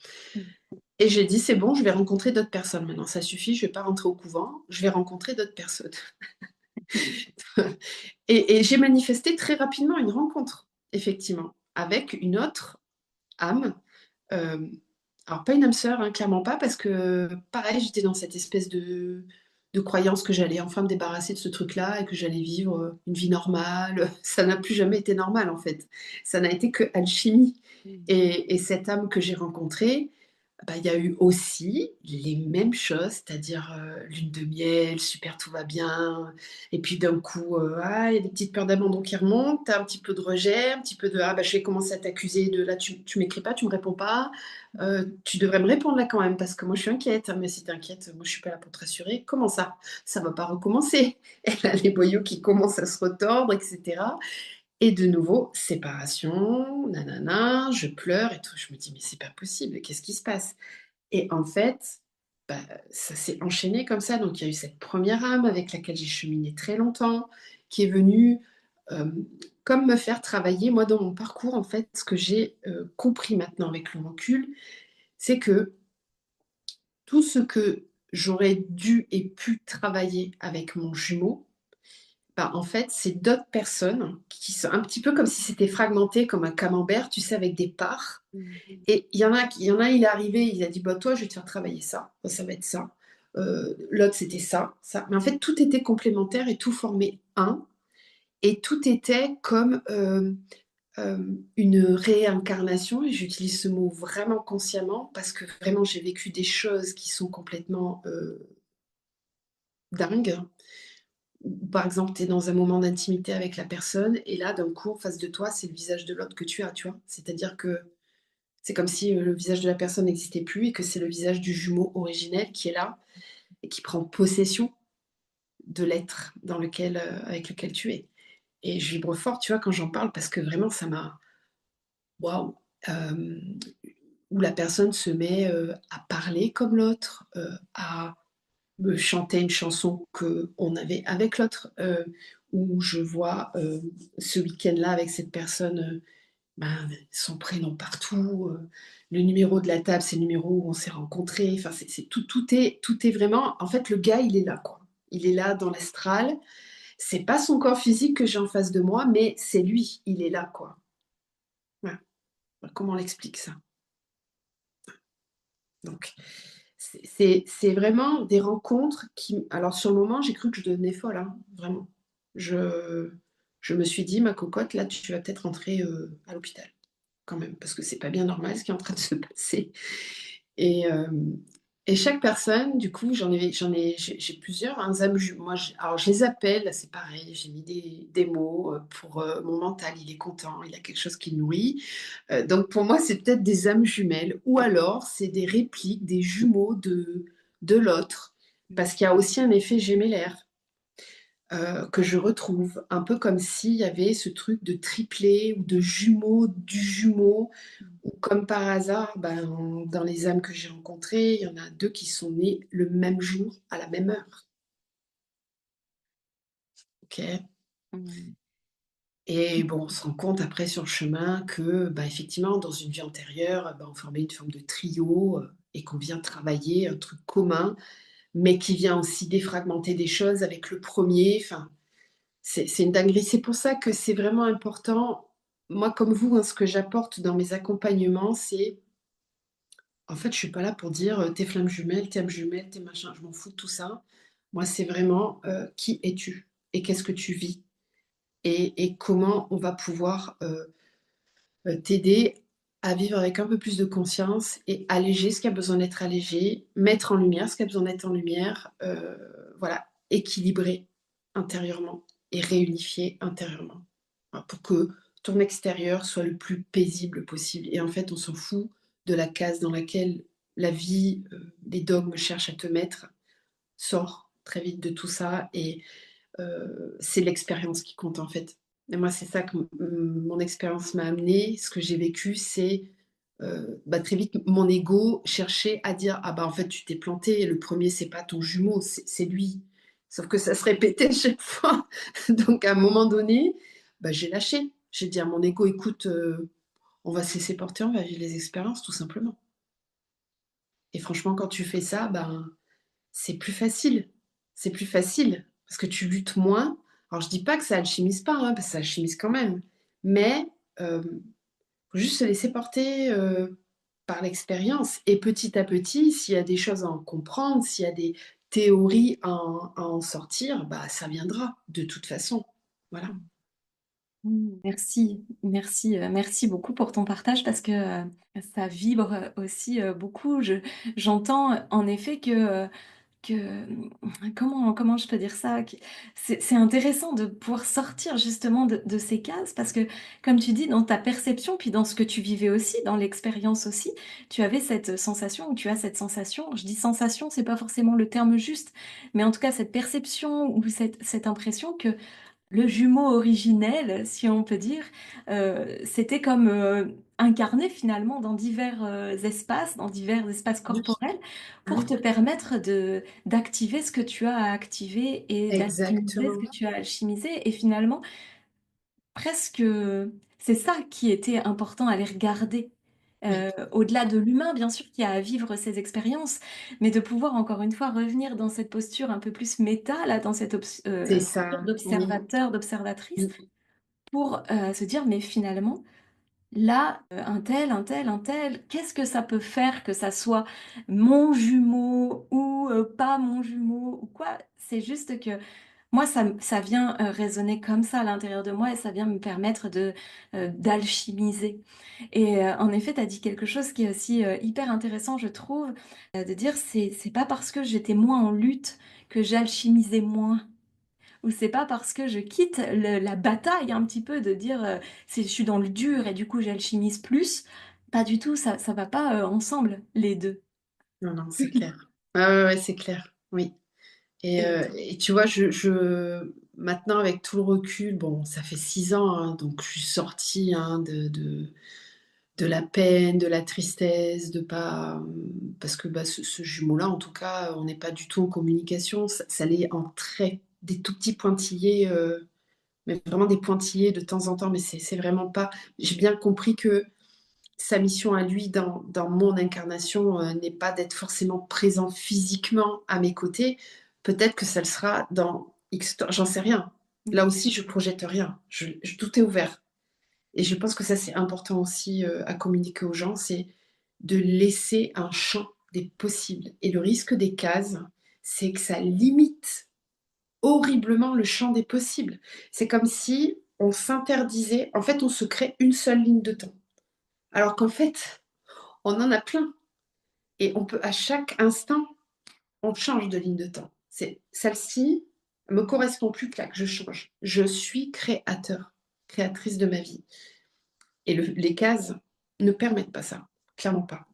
et j'ai dit: «C'est bon, je vais rencontrer d'autres personnes maintenant, ça suffit, je vais pas rentrer au couvent, je vais rencontrer d'autres personnes». Et j'ai manifesté très rapidement une rencontre, effectivement, avec une autre âme, hem, alors pas une âme sœur, hein, clairement pas, parce que pareil, j'étais dans cette espèce de croyance que j'allais enfin me débarrasser de ce truc-là et que j'allais vivre, une vie normale. Ça n'a plus jamais été normal, en fait. Ça n'a été que alchimie et cette âme que j'ai rencontrée, il y a eu aussi les mêmes choses, c'est-à-dire, lune de miel, super, tout va bien et puis d'un coup, il y a des petites peurs d'abandon qui remontent, tu as un petit peu de rejet, un petit peu de: «Ah je vais commencer à t'accuser de là, tu m'écris pas, tu me réponds pas, tu devrais me répondre là quand même parce que moi je suis inquiète». «Mais si tu es inquiète, moi je suis pas là pour te rassurer». «Comment ça? Ça va pas recommencer». Et là les boyaux qui commencent à se retordre et cetera et de nouveau, séparation, nanana, je pleure et tout. Je me dis: «Mais c'est pas possible, qu'est-ce qui se passe?» Et en fait, ça s'est enchaîné comme ça. Donc il y a eu cette première âme avec laquelle j'ai cheminé très longtemps, qui est venue, hem, comme me faire travailler. Moi, dans mon parcours, en fait, ce que j'ai, compris maintenant avec le recul, c'est que tout ce que j'aurais dû et pu travailler avec mon jumeau, bah, en fait, c'est d'autres personnes qui sont un petit peu comme si c'était fragmenté comme un camembert, tu sais, avec des parts. Et il est arrivé, il a dit, bah, toi, je vais te faire travailler ça. Ça va être ça. L'autre, c'était ça, ça. Mais en fait, tout était complémentaire et tout formait un. Et tout était comme une réincarnation. Et j'utilise ce mot vraiment consciemment parce que vraiment, j'ai vécu des choses qui sont complètement dingues. Par exemple, tu es dans un moment d'intimité avec la personne et là, d'un coup, en face de toi, c'est le visage de l'autre que tu as, tu vois. C'est-à-dire que c'est comme si le visage de la personne n'existait plus et que c'est le visage du jumeau originel qui est là et qui prend possession de l'être avec lequel tu es. Et je vibre fort, tu vois, quand j'en parle parce que vraiment, ça m'a... Waouh. Euh, où la personne se met à parler comme l'autre, à me chanter une chanson qu'on avait avec l'autre, où je vois ce week-end-là avec cette personne, ben, son prénom partout, le numéro de la table, c'est le numéro où on s'est rencontrés. Enfin, tout est vraiment. En fait, le gars, il est là, quoi. Il est là dans l'astral. C'est pas son corps physique que j'ai en face de moi, mais c'est lui. Il est là, quoi. Voilà. Comment on l'explique ça? Donc, c'est vraiment des rencontres qui... Alors, sur le moment, j'ai cru que je devenais folle, hein, vraiment. Je, je me suis dit, ma cocotte, là, tu vas peut-être rentrer à l'hôpital, quand même, parce que c'est pas bien normal ce qui est en train de se passer. Et, euh, et chaque personne, du coup, j'ai plusieurs, hein, moi, alors je les appelle, là, c'est pareil, j'ai mis des mots pour mon mental, il est content, il a quelque chose qui le nourrit. Donc pour moi, c'est peut-être des âmes jumelles, ou alors c'est des répliques, des jumeaux de l'autre, parce qu'il y a aussi un effet gémellaire que je retrouve, un peu comme s'il y avait ce truc de triplé ou de jumeaux du jumeau, ou comme par hasard, ben, dans les âmes que j'ai rencontrées, il y en a deux qui sont nés le même jour, à la même heure. Ok. Mm. Et bon, on se rend compte après sur le chemin que, bah, effectivement, dans une vie antérieure, bah, on formait une forme de trio et qu'on vient travailler un truc commun, mais qui vient aussi défragmenter des choses avec le premier. Enfin, c'est une dinguerie. C'est pour ça que c'est vraiment important. Moi, comme vous, hein, ce que j'apporte dans mes accompagnements, c'est, en fait, je suis pas là pour dire t'es flamme jumelle, t'es âme jumelle, t'es machin. Je m'en fous de tout ça. Moi, c'est vraiment qui es-tu et qu'est-ce que tu vis et comment on va pouvoir t'aider à vivre avec un peu plus de conscience et alléger ce qui a besoin d'être allégé, mettre en lumière ce qui a besoin d'être en lumière, voilà, équilibrer intérieurement et réunifier intérieurement. Voilà, pour que ton extérieur soit le plus paisible possible. Et en fait, on s'en fout de la case dans laquelle la vie, les dogmes cherchent à te mettre. Sors très vite de tout ça et c'est l'expérience qui compte en fait. Et moi, c'est ça que mon expérience m'a amené. Ce que j'ai vécu, c'est bah, très vite mon ego cherchait à dire ah bah en fait tu t'es planté. Le premier c'est pas ton jumeau, c'est lui. Sauf que ça se répétait chaque fois. Donc à un moment donné, bah, j'ai lâché. J'ai dit à mon ego écoute, on va se laisser porter, on va vivre les expériences tout simplement. Et franchement, quand tu fais ça, ben c'est plus facile. C'est plus facile parce que tu luttes moins. Alors, je dis pas que ça alchimise pas, hein, parce que ça alchimise quand même. Mais faut juste se laisser porter par l'expérience. Et petit à petit, s'il y a des choses à en comprendre, s'il y a des théories à en sortir, bah, ça viendra de toute façon. Voilà. Merci, merci, merci beaucoup pour ton partage parce que ça vibre aussi beaucoup. J'entends en effet comment je peux dire ça? C'est intéressant de pouvoir sortir justement de ces cases parce que, comme tu dis, dans ta perception, puis dans ce que tu vivais aussi, dans l'expérience aussi, tu avais cette sensation ou tu as cette sensation. Je dis sensation, c'est pas forcément le terme juste, mais en tout cas cette perception ou cette impression que le jumeau originel, si on peut dire, c'était comme incarné finalement dans divers espaces Oui, corporels, pour oui, te permettre d'activer ce que tu as à activer et d'alchimiser ce exactement. que tu as alchimisé. Et finalement, presque, c'est ça qui était important à les regarder. au-delà de l'humain, bien sûr, qui a à vivre ces expériences, mais de pouvoir encore une fois revenir dans cette posture un peu plus méta, là, dans cette C'est posture ça, oui. d'observateur, d'observatrice, Mm. pour se dire, mais finalement, là, un tel, qu'est-ce que ça peut faire que ça soit mon jumeau ou pas mon jumeau ou quoi? C'est juste que moi, ça vient résonner comme ça à l'intérieur de moi et ça vient me permettre d'alchimiser. Et en effet, tu as dit quelque chose qui est aussi hyper intéressant, je trouve, de dire c'est pas parce que j'étais moins en lutte que j'alchimisais moins. Ou c'est pas parce que je quitte la bataille un petit peu de dire je suis dans le dur et du coup j'alchimise plus. Pas du tout, ça va pas ensemble, les deux. Non, non, c'est clair. Ouais, c'est clair, oui. Et Et tu vois, maintenant, avec tout le recul, bon, ça fait 6 ans, hein, donc je suis sortie hein, de la peine, de la tristesse, de pas... Parce que bah, ce jumeau-là, en tout cas, on n'est pas du tout en communication. Ça l'est en très... des tout petits pointillés, mais vraiment des pointillés de temps en temps, mais c'est vraiment pas... J'ai bien compris que sa mission à lui dans mon incarnation n'est pas d'être forcément présent physiquement à mes côtés. Peut-être que ça le sera dans X temps, j'en sais rien. Là aussi, je projette rien. Tout est ouvert. Et je pense que ça, c'est important aussi à communiquer aux gens, c'est de laisser un champ des possibles. Et le risque des cases, c'est que ça limite horriblement le champ des possibles. C'est comme si on s'interdisait, en fait, on se crée une seule ligne de temps. Alors qu'en fait, on en a plein. Et on peut, à chaque instant, on change de ligne de temps. C'est celle-ci me correspond plus, clac, je change. Je suis créateur, créatrice de ma vie. Et les cases ne permettent pas ça, clairement pas.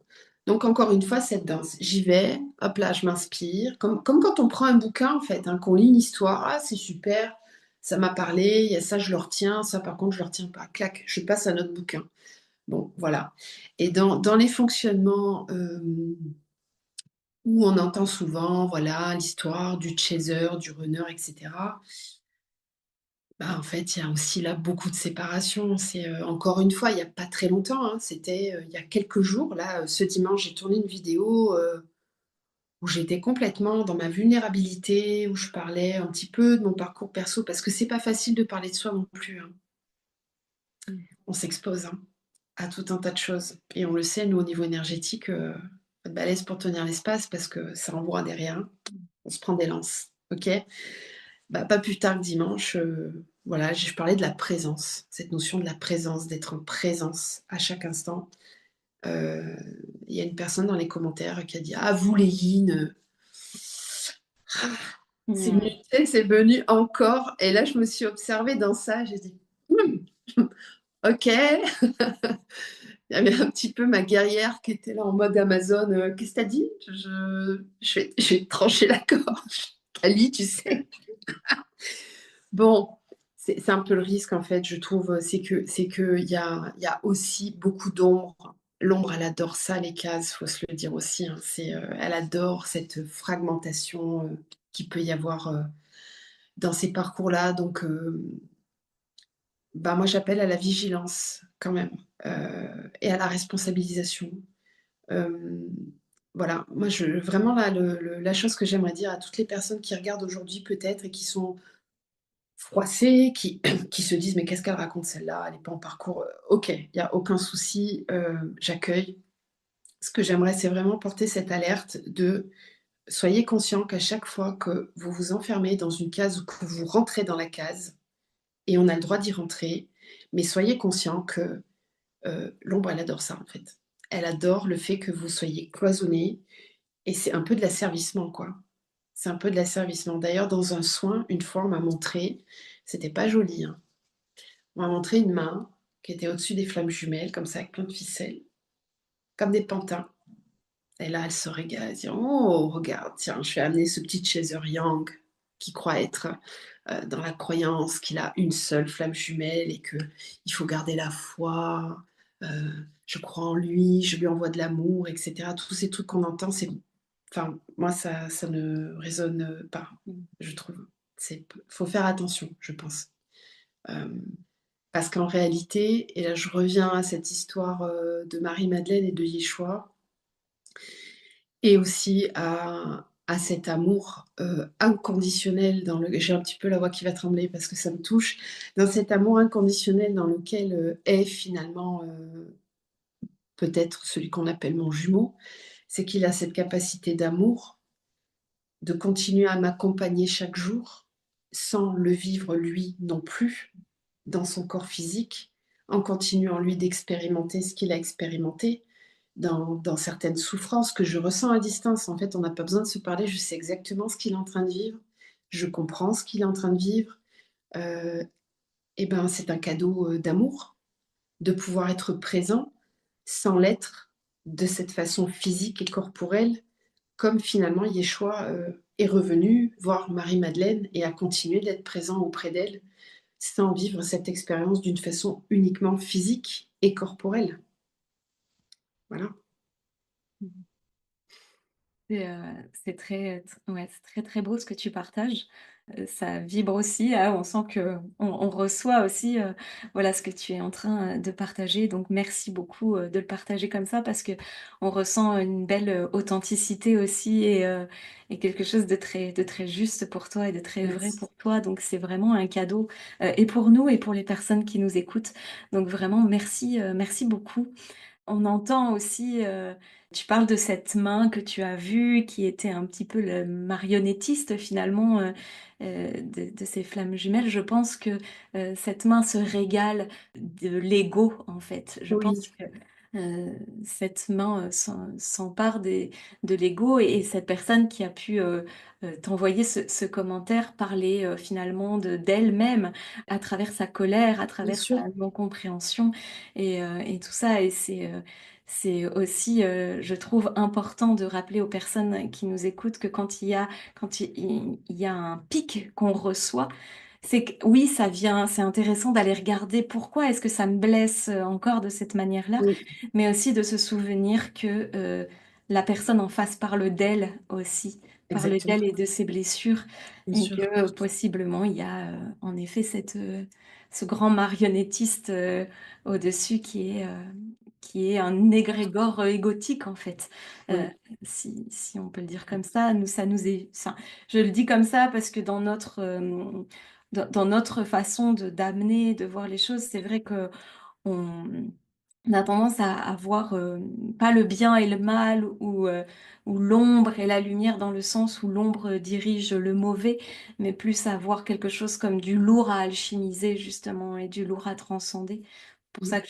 Donc encore une fois, cette danse, j'y vais, hop là, je m'inspire, comme quand on prend un bouquin en fait, hein, qu'on lit une histoire, ah c'est super, ça m'a parlé, il y a ça je le retiens, ça par contre je le retiens pas, clac, je passe à notre bouquin. Bon, voilà. Et dans les fonctionnements où on entend souvent, voilà, l'histoire du chaser, du runner, etc. Bah, en fait, il y a aussi là beaucoup de séparation. C'est encore une fois, il n'y a pas très longtemps, hein, c'était il y a quelques jours. Là, ce dimanche, j'ai tourné une vidéo où j'étais complètement dans ma vulnérabilité, où je parlais un petit peu de mon parcours perso, parce que c'est pas facile de parler de soi non plus, hein. On s'expose hein, à tout un tas de choses. Et on le sait, nous, au niveau énergétique, pas de balèze pour tenir l'espace parce que ça envoie derrière. On se prend des lances. Ok. Bah, pas plus tard que dimanche, voilà, je parlais de la présence, cette notion de la présence, d'être en présence à chaque instant. Euh, Il y a une personne dans les commentaires qui a dit ah, vous les yin, c'est venu, Mm. c'est venu encore. Et là, je me suis observée dans ça. J'ai dit ok. Il y avait un petit peu ma guerrière qui était là en mode Amazon. Qu'est-ce que t'as dit je vais te trancher la gorge. Kali, tu sais. Bon, c'est un peu le risque en fait, je trouve, c'est que il y a aussi beaucoup d'ombre. L'ombre, elle adore ça, les cases, faut se le dire aussi, hein. Elle adore cette fragmentation qu'il peut y avoir dans ces parcours-là. Donc, bah, moi, j'appelle à la vigilance quand même et à la responsabilisation. Euh, voilà, moi, vraiment là, la chose que j'aimerais dire à toutes les personnes qui regardent aujourd'hui peut-être et qui sont froissées, qui se disent mais qu'est-ce qu'elle raconte celle-là, elle n'est pas en parcours. Ok, il n'y a aucun souci, j'accueille. Ce que j'aimerais, c'est vraiment porter cette alerte de soyez conscient qu'à chaque fois que vous vous enfermez dans une case ou que vous rentrez dans la case, et on a le droit d'y rentrer, mais soyez conscient que l'ombre, elle adore ça en fait. Elle adore le fait que vous soyez cloisonné, et c'est un peu de l'asservissement, quoi. C'est un peu de l'asservissement. D'ailleurs, dans un soin, une fois, on m'a montré, c'était pas joli, hein. On m'a montré une main qui était au-dessus des flammes jumelles, comme ça, avec plein de ficelles, comme des pantins. Et là, elle se régale, elle dit oh, regarde, tiens, je vais amener ce petit chaser Yang qui croit être dans la croyance qu'il a une seule flamme jumelle et qu'il faut garder la foi. Je crois en lui, je lui envoie de l'amour, etc. Tous ces trucs qu'on entend, enfin, moi, ça ne résonne pas, je trouve. Faut faire attention, je pense. Euh, Parce qu'en réalité, et là je reviens à cette histoire de Marie-Madeleine et de Yeshua, et aussi à cet amour inconditionnel j'ai un petit peu la voix qui va trembler parce que ça me touche, dans cet amour inconditionnel dans lequel est finalement peut-être celui qu'on appelle mon jumeau, c'est qu'il a cette capacité d'amour, de continuer à m'accompagner chaque jour, sans le vivre lui non plus, dans son corps physique, en continuant lui d'expérimenter ce qu'il a expérimenté, dans certaines souffrances que je ressens à distance. En fait, on n'a pas besoin de se parler, je sais exactement ce qu'il est en train de vivre, je comprends ce qu'il est en train de vivre. Euh, et ben, c'est un cadeau d'amour, de pouvoir être présent sans l'être de cette façon physique et corporelle, comme finalement Yeshua est revenu voir Marie-Madeleine et a continué d'être présent auprès d'elle sans vivre cette expérience d'une façon uniquement physique et corporelle. Voilà. C'est ouais, c'est très très beau ce que tu partages. Ça vibre aussi, hein, on sent que on reçoit aussi voilà, ce que tu es en train de partager. Donc merci beaucoup de le partager comme ça parce que on ressent une belle authenticité aussi et quelque chose de très juste pour toi et de très vrai Merci. pour toi. Donc c'est vraiment un cadeau et pour nous et pour les personnes qui nous écoutent. Donc vraiment merci, merci beaucoup. On entend aussi, tu parles de cette main que tu as vue, qui était un petit peu le marionnettiste finalement, de ces flammes jumelles. Je pense que, cette main se régale de l'ego, en fait. Je Oui, pense que, cette main, s'empare de l'ego et cette personne qui a pu, t'envoyer ce commentaire parlait, finalement d'elle-même à travers sa colère, à bien travers sa sûr. non-compréhension et tout ça et c'est aussi, je trouve important de rappeler aux personnes qui nous écoutent que quand il y a un pic qu'on reçoit, c'est que oui, ça vient c'est intéressant d'aller regarder pourquoi est-ce que ça me blesse, encore de cette manière-là, Oui, mais aussi de se souvenir que, la personne en face parle d'elle aussi, parle exactement, d'elle et de ses blessures bien et sûr. que, possiblement, il y a, en effet ce grand marionnettiste, au-dessus qui est un égrégore égotique en fait. Oui. Si on peut le dire comme ça, ça nous est, enfin, je le dis comme ça parce que dans notre façon d'amener, de voir les choses, c'est vrai que on a tendance à voir pas le bien et le mal ou l'ombre et la lumière dans le sens où l'ombre dirige le mauvais, mais plus à voir quelque chose comme du lourd à alchimiser justement et du lourd à transcender. Pour Mm. ça que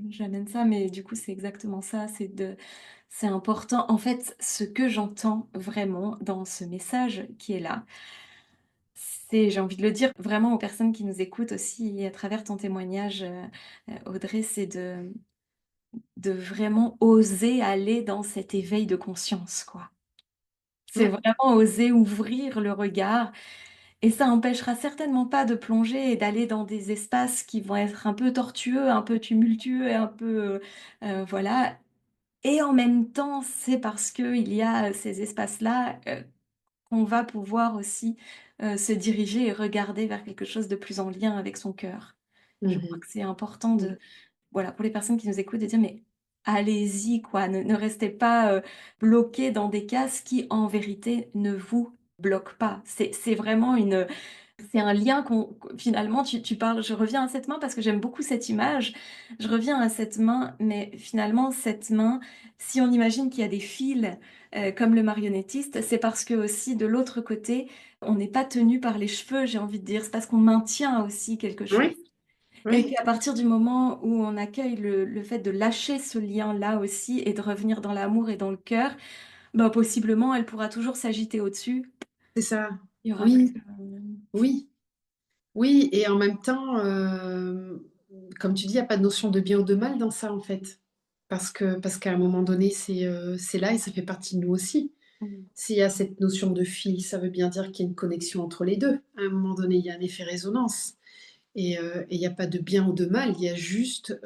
j'amène ça, mais du coup c'est exactement ça, c'est important. En fait, ce que j'entends vraiment dans ce message qui est là, j'ai envie de le dire vraiment aux personnes qui nous écoutent aussi à travers ton témoignage, Audrey, c'est de vraiment oser aller dans cet éveil de conscience, quoi. C'est Ouais, vraiment oser ouvrir le regard et ça empêchera certainement pas de plonger et d'aller dans des espaces qui vont être un peu tortueux, un peu tumultueux et un peu, voilà et en même temps, c'est parce qu'il y a ces espaces-là, qu'on va pouvoir aussi, se diriger et regarder vers quelque chose de plus en lien avec son cœur. Je crois mhm, que c'est important oui, voilà, pour les personnes qui nous écoutent, de dire: «Mais allez-y quoi, ne restez pas, bloqués dans des cases qui, en vérité, ne vous bloquent pas». C'est vraiment c'est un lien finalement tu parles je reviens à cette main parce que j'aime beaucoup cette image. Je reviens à cette main, mais finalement cette main, si on imagine qu'il y a des fils, comme le marionnettiste, c'est parce que aussi de l'autre côté, on n'est pas tenu par les cheveux, j'ai envie de dire. C'est parce qu'on maintient aussi quelque chose. oui, Et oui, qu'à partir du moment où on accueille le fait de lâcher ce lien-là aussi et de revenir dans l'amour et dans le cœur, bah, possiblement, elle pourra toujours s'agiter au-dessus. c'est ça. Il y aura plus, Oui, oui, oui, et en même temps, comme tu dis, il n'y a pas de notion de bien ou de mal dans ça, en fait. Parce qu'à un moment donné, c'est là et ça fait partie de nous aussi. mmh, S'il y a cette notion de fil, ça veut bien dire qu'il y a une connexion entre les deux. À un moment donné, il y a un effet résonance. Et il n'y a pas de bien ou de mal, il y a juste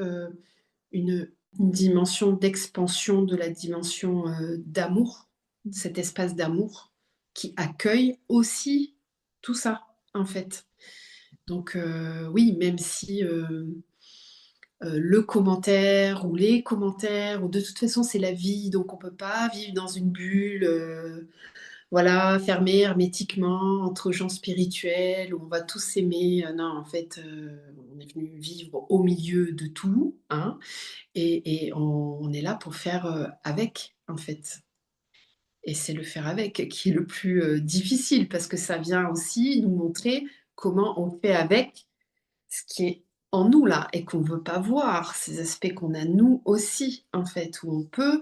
une dimension d'expansion de la dimension d'amour, cet espace d'amour qui accueille aussi tout ça, en fait. Donc oui, même si le commentaire ou les commentaires, ou de toute façon c'est la vie, donc on peut pas vivre dans une bulle, voilà, fermée hermétiquement entre gens spirituels où on va tous s'aimer. Non, en fait, on est venu vivre au milieu de tout, hein, et on est là pour faire avec, en fait. Et c'est le faire avec qui est le plus difficile parce que ça vient aussi nous montrer comment on fait avec ce qui est en nous là et qu'on ne veut pas voir, ces aspects qu'on a nous aussi en fait, où on peut,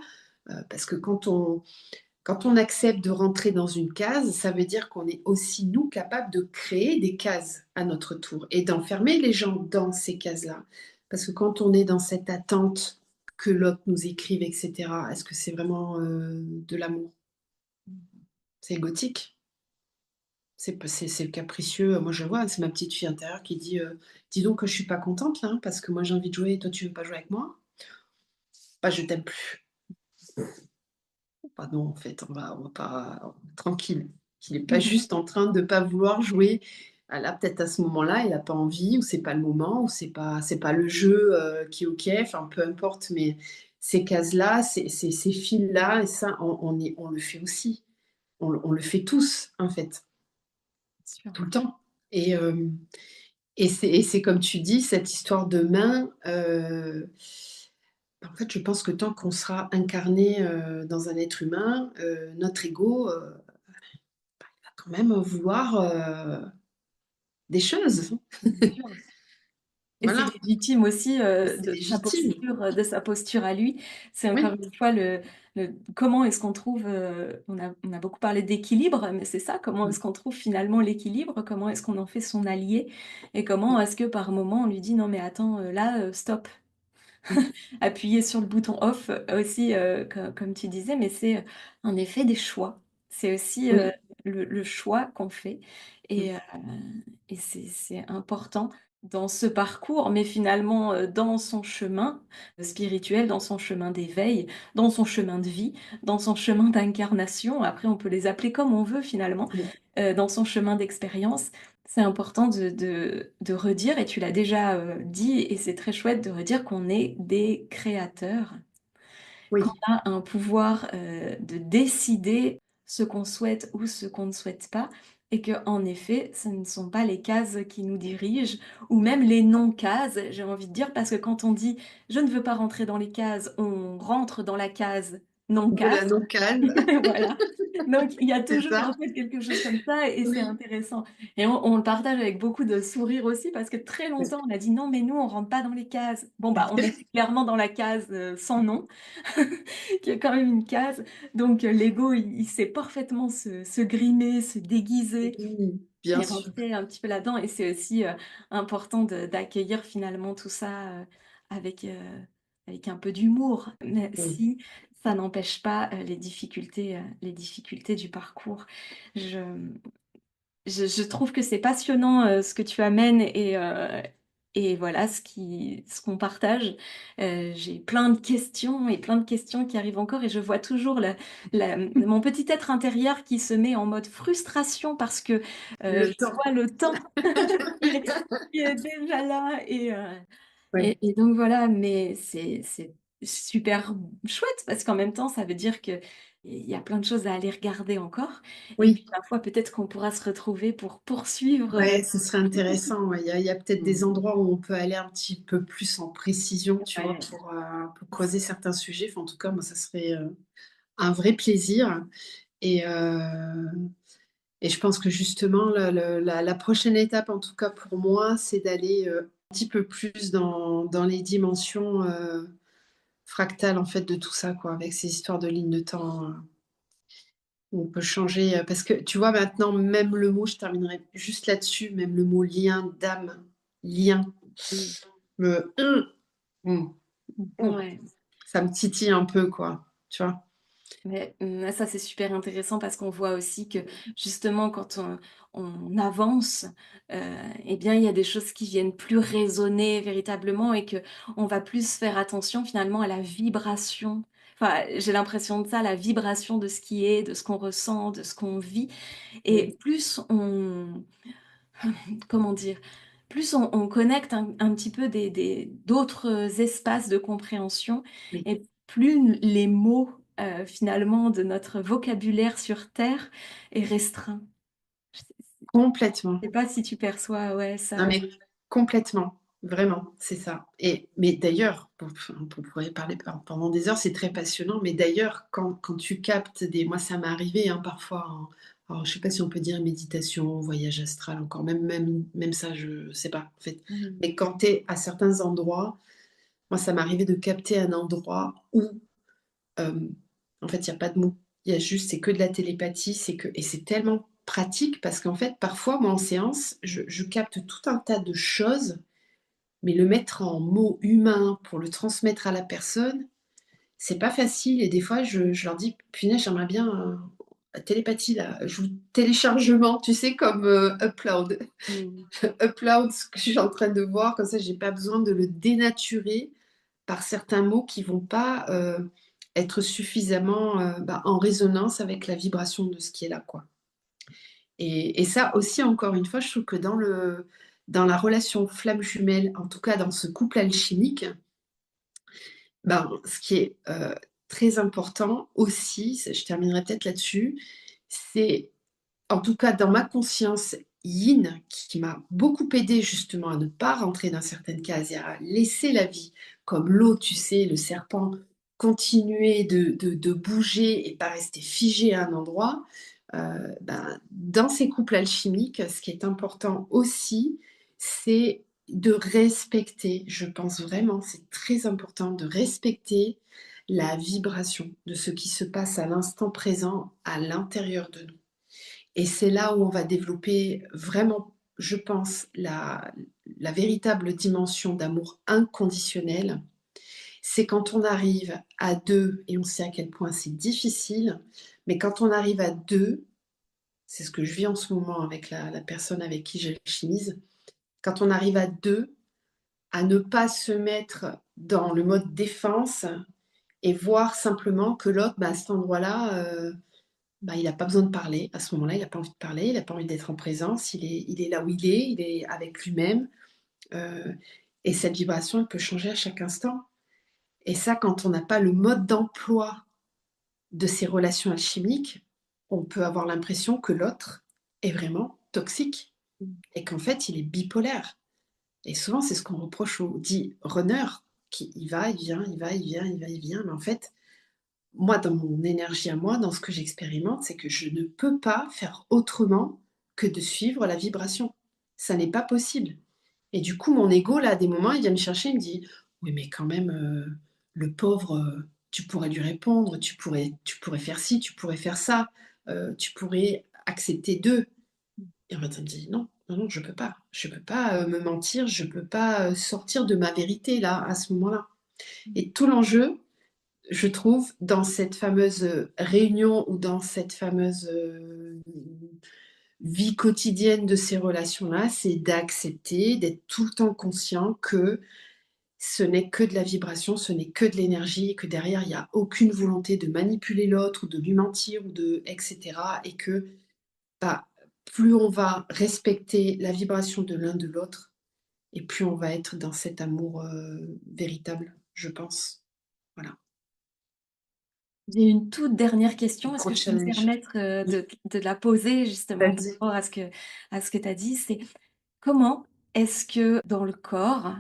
parce que quand on accepte de rentrer dans une case, ça veut dire qu'on est aussi nous capables de créer des cases à notre tour et d'enfermer les gens dans ces cases-là. Parce que quand on est dans cette attente que l'autre nous écrive, etc., est-ce que c'est vraiment de l'amour? C'est égotique. C'est le capricieux. Moi, je vois, c'est ma petite fille intérieure qui dit dis donc que je suis pas contente là, hein, parce que moi j'ai envie de jouer et toi tu veux pas jouer avec moi. Bah, je t'aime plus. Bah non, en fait, on va pas tranquille. Il n'est pas juste en train de pas vouloir jouer. Ah, là, peut-être à ce moment-là, il a pas envie, ou c'est pas le moment, ou c'est pas le jeu qui est ok. Enfin, peu importe. Mais ces cases-là, ces fils-là, et ça, on le fait aussi. On le fait tous, en fait, Sûr. tout le temps. Et, et c'est comme tu dis, cette histoire de main. En fait, je pense que tant qu'on sera incarné dans un être humain, notre ego va quand même vouloir des choses. Bien sûr. Et c'est Voilà, légitime aussi c'est légitime. de sa posture à lui. C'est encore Oui, une fois comment est-ce qu'on trouve, on a beaucoup parlé d'équilibre, mais c'est ça, comment est-ce qu'on trouve finalement l'équilibre, comment est-ce qu'on en fait son allié, et comment est-ce que par moment on lui dit non mais attends, là, stop, appuyer sur le bouton off aussi, comme tu disais, mais c'est en effet des choix. C'est aussi oui, le choix qu'on fait et, et c'est important dans ce parcours, mais finalement dans son chemin spirituel, dans son chemin d'éveil, dans son chemin de vie, dans son chemin d'incarnation. Après, on peut les appeler comme on veut finalement, oui, dans son chemin d'expérience. C'est important de redire, et tu l'as déjà dit, et c'est très chouette de redire qu'on est des créateurs, qu'on oui, a un pouvoir de décider ce qu'on souhaite ou ce qu'on ne souhaite pas, et que en effet, ce ne sont pas les cases qui nous dirigent, ou même les non-cases, j'ai envie de dire, parce que quand on dit je ne veux pas rentrer dans les cases, on rentre dans la case de non-case. la non-case, Voilà. Donc, il y a c'est toujours ça. en fait quelque chose comme ça, et c'est Oui, intéressant. Et on le partage avec beaucoup de sourire aussi, parce que très oui. longtemps on a dit non, mais nous on rentre pas dans les cases. Bon bah on est clairement dans la case sans nom, qui est quand même une case. Donc l'ego il sait parfaitement se grimer, se déguiser Oui, bien et sûr. rentrer un petit peu là-dedans. Et c'est aussi important d'accueillir finalement tout ça avec, avec un peu d'humour, mais Oui, si ça n'empêche pas les difficultés du parcours. Je, je trouve que c'est passionnant ce que tu amènes et voilà ce qu'on partage. J'ai plein de questions et plein de questions qui arrivent encore, et je vois toujours mon petit être intérieur qui se met en mode frustration parce que le je temps. vois le temps qui est déjà là Oui, et donc voilà, mais c'est super chouette parce qu'en même temps, ça veut dire que il y a plein de choses à aller regarder encore, et oui. puis parfois peut-être qu'on pourra se retrouver pour poursuivre, Ouais, ce serait intéressant. Ouais. Il y a peut-être des mmh, endroits où on peut aller un petit peu plus en précision, tu vois, ouais, pour creuser certains sujets. Enfin, en tout cas, moi, ça serait un vrai plaisir. Et, je pense que justement, la prochaine étape, en tout cas pour moi, c'est d'aller un petit peu plus dans les dimensions fractales, en fait, de tout ça, quoi, avec ces histoires de lignes de temps. Où on peut changer, parce que tu vois, maintenant, même le mot, je terminerai juste là-dessus, même le mot lien d'âme, lien, mmh, me, hum, hum, ouais. ça me titille un peu, quoi, tu vois. Mais ça, c'est super intéressant parce qu'on voit aussi que justement quand on avance, eh bien, il y a des choses qui viennent plus résonner véritablement, et que on va plus faire attention finalement à la vibration. Enfin, j'ai l'impression de ça, la vibration de ce qui est, de ce qu'on ressent, de ce qu'on vit, Oui, et plus on comment dire? plus on connecte un petit peu d'autres espaces de compréhension Oui, et plus les mots, finalement de notre vocabulaire sur terre est restreint. Je complètement. sais pas si tu perçois, ouais, Non, ça? mais complètement, vraiment, c'est ça. Et mais d'ailleurs, on pourrait parler pendant des heures, c'est très passionnant. Mais d'ailleurs, quand tu captes des, moi, ça m'est arrivé hein, parfois. Alors, je sais pas si on peut dire méditation, voyage astral, encore même ça, je sais pas en fait. Mmh. Mais quand tu es à certains endroits, moi, ça m'est arrivé de capter un endroit où en fait, il y a pas de mots. Il y a juste c'est que de la télépathie, et c'est tellement pratique parce qu'en fait, parfois, moi, en séance, je capte tout un tas de choses, mais le mettre en mots humains pour le transmettre à la personne, c'est pas facile et des fois, je leur dis: «Punaise, j'aimerais bien, la télépathie là, je vous téléchargement», tu sais, comme, Upload. Mmh. Upload ce que je suis en train de voir, comme ça j'ai pas besoin de le dénaturer par certains mots qui vont pas, être suffisamment, en résonance avec la vibration de ce qui est là, quoi. Et ça aussi, encore une fois, je trouve que dans la relation flamme jumelle, en tout cas dans ce couple alchimique, ce qui est, très important aussi, je terminerai peut-être là-dessus, c'est en tout cas dans ma conscience yin, qui m'a beaucoup aidée justement à ne pas rentrer dans certaines cases et à laisser la vie comme l'eau, tu sais, le serpent, continuer de bouger et pas rester figé à un endroit. Dans ces couples alchimiques, ce qui est important aussi, c'est de respecter, je pense vraiment, c'est très important de respecter la vibration de ce qui se passe à l'instant présent à l'intérieur de nous. Et c'est là où on va développer vraiment, je pense, la véritable dimension d'amour inconditionnel. C'est quand on arrive à deux, et on sait à quel point c'est difficile, mais quand on arrive à deux, c'est ce que je vis en ce moment avec la personne avec qui j'alchimise, quand on arrive à deux, à ne pas se mettre dans le mode défense et voir simplement que l'autre, à cet endroit-là, il a pas besoin de parler. À ce moment-là, il a pas envie de parler, il a pas envie d'être en présence, il est là où il est avec lui-même, heu et cette vibration, elle peut changer à chaque instant et ça, quand on n'a pas le mode d'emploi de ces relations alchimiques, on peut avoir l'impression que l'autre est vraiment toxique et qu'en fait, il est bipolaire et souvent, c'est ce qu'on reproche aux dits runners qui il va, il vient, il va, il vient, il va, il vient, mais en fait, moi, dans mon énergie à moi, dans ce que j'expérimente, c'est que je ne peux pas faire autrement que de suivre la vibration. Ça n'est pas possible. Et du coup, mon ego, là, à des moments, il vient me chercher, il me dit: «Oui, mais quand même, le pauvre, tu pourrais lui répondre, tu pourrais faire ci, tu pourrais faire ça, tu pourrais accepter d'eux». Et en fait, ça me dit: «Non, non, non, je peux pas. Je peux pas, me mentir, je peux pas, sortir de ma vérité, là, à ce moment-là». Et tout l'enjeu, je trouve, dans cette fameuse, réunion ou dans cette fameuse, vie quotidienne de ces relations-là, c'est d'accepter, d'être tout le temps conscient que ce n'est que de la vibration, ce n'est que de l'énergie et que derrière, il y a aucune volonté de manipuler l'autre ou de lui mentir ou de et cetera et que, bah, plus on va respecter la vibration de l'un de l'autre et plus on va être dans cet amour, véritable, je pense. Voilà, J'ai une toute dernière question. Est-ce gros que je peux me challenge. permettre, Oui, de la poser justement par vas-y. rapport à ce que tu as dit? C'est comment est-ce que dans le corps,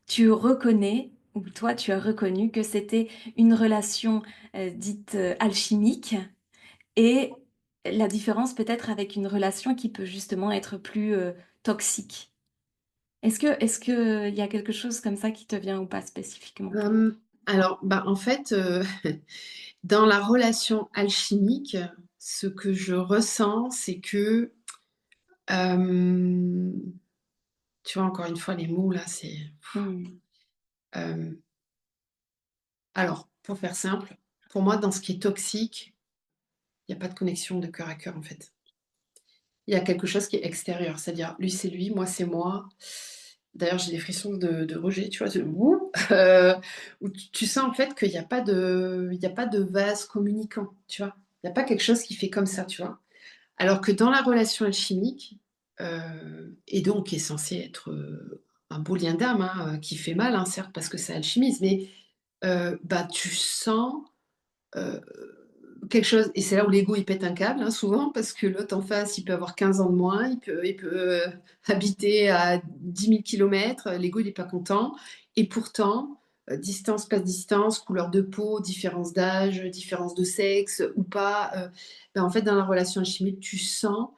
tu reconnais ou toi tu as reconnu que c'était une relation, dite, alchimique et la différence peut-être avec une relation qui peut justement être plus, toxique? Est-ce que il y a quelque chose comme ça qui te vient ou pas spécifiquement? Alors, en fait, dans la relation alchimique, ce que je ressens, c'est que, hem, tu vois, encore une fois, les mots là, c'est Mmh. hem, alors, pour faire simple, pour moi, dans ce qui est toxique, il y a pas de connexion de cœur à cœur, en fait. Il y a quelque chose qui est extérieur, c'est-à-dire lui, c'est lui, moi, c'est moi. D'ailleurs, j'ai des frissons de rejet, tu vois? De «Ouh!» où tu sens, en fait, qu'il y a pas de vase communicant, tu vois? Il y a pas quelque chose qui fait comme ça, tu vois? Alors que dans la relation alchimique, et donc qui est censé être, un beau lien d'âme, hein, qui fait mal, hein, certes, parce que ça alchimise, mais bah, tu sens, heu, quelque chose et c'est là où l'ego, il pète un câble, hein, souvent, parce que l'autre en face, il peut avoir 15 ans de moins, il peut habiter à 10 000 kilomètres, l'ego, il est pas content et pourtant, distance, pas distance, couleur de peau, différence d'âge, différence de sexe ou pas, bah, en fait, dans la relation alchimique, tu sens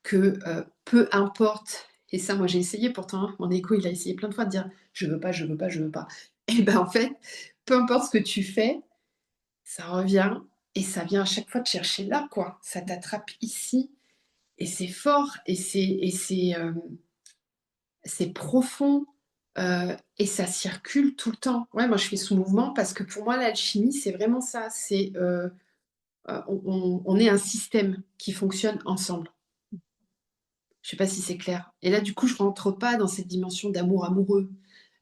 que, peu importe et ça, moi, j'ai essayé pourtant, hein, mon ego, il a essayé plein de fois de dire: «Je veux pas, je veux pas, je veux pas» et ben, en fait, peu importe ce que tu fais, ça revient et ça vient à chaque fois te chercher là, quoi. Ça t'attrape ici et c'est fort c'est profond, et ça circule tout le temps. Ouais, moi, je fais ce mouvement parce que pour moi, l'alchimie, c'est vraiment ça. C'est, on est un système qui fonctionne ensemble. Je sais pas si c'est clair? Et là, du coup, je rentre pas dans cette dimension d'amour amoureux.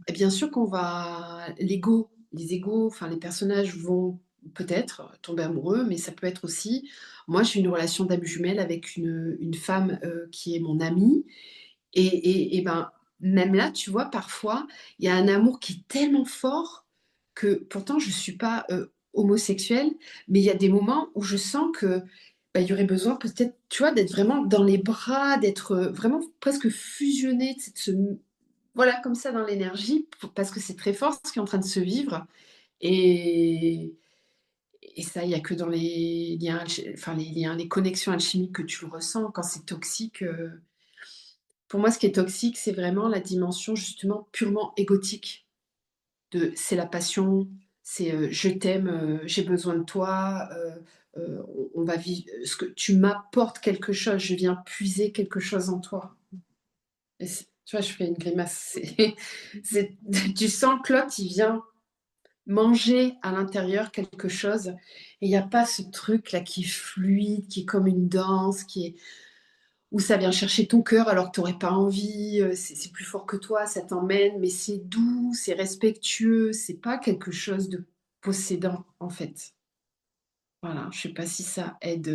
Et bien sûr qu'on va les égos, enfin les personnages vont peut-être tomber amoureux, mais ça peut être aussi moi j'ai une relation d'âme jumelle avec une femme, qui est mon amie et ben, même là, tu vois, parfois, il y a un amour qui est tellement fort que pourtant je suis pas, homosexuelle, mais il y a des moments où je sens que, bah, il y aurait besoin peut-être, tu vois, d'être vraiment dans les bras, d'être, vraiment presque fusionnée, tu sais, de se voilà, comme ça dans l'énergie, parce que c'est très fort ce qui est en train de se vivre et et ça, il y a que dans les liens enfin les liens, les connexions alchimiques que tu le ressens. Quand c'est toxique, pour moi, ce qui est toxique, c'est vraiment la dimension justement purement égotique de c'est la passion, c'est, je t'aime, j'ai besoin de toi, on va vivre ce que tu m'apportes quelque chose, je viens puiser quelque chose en toi et tu vois, je fais une grimace, c'est tu sens que l'autre, il vient manger à l'intérieur quelque chose et il y a pas ce truc là qui est fluide, qui est comme une danse, qui est où ça vient chercher ton cœur alors que tu aurais pas envie, c'est plus fort que toi, ça t'emmène, mais c'est doux, c'est respectueux, c'est pas quelque chose de possédant, en fait. Voilà, je sais pas si ça aide,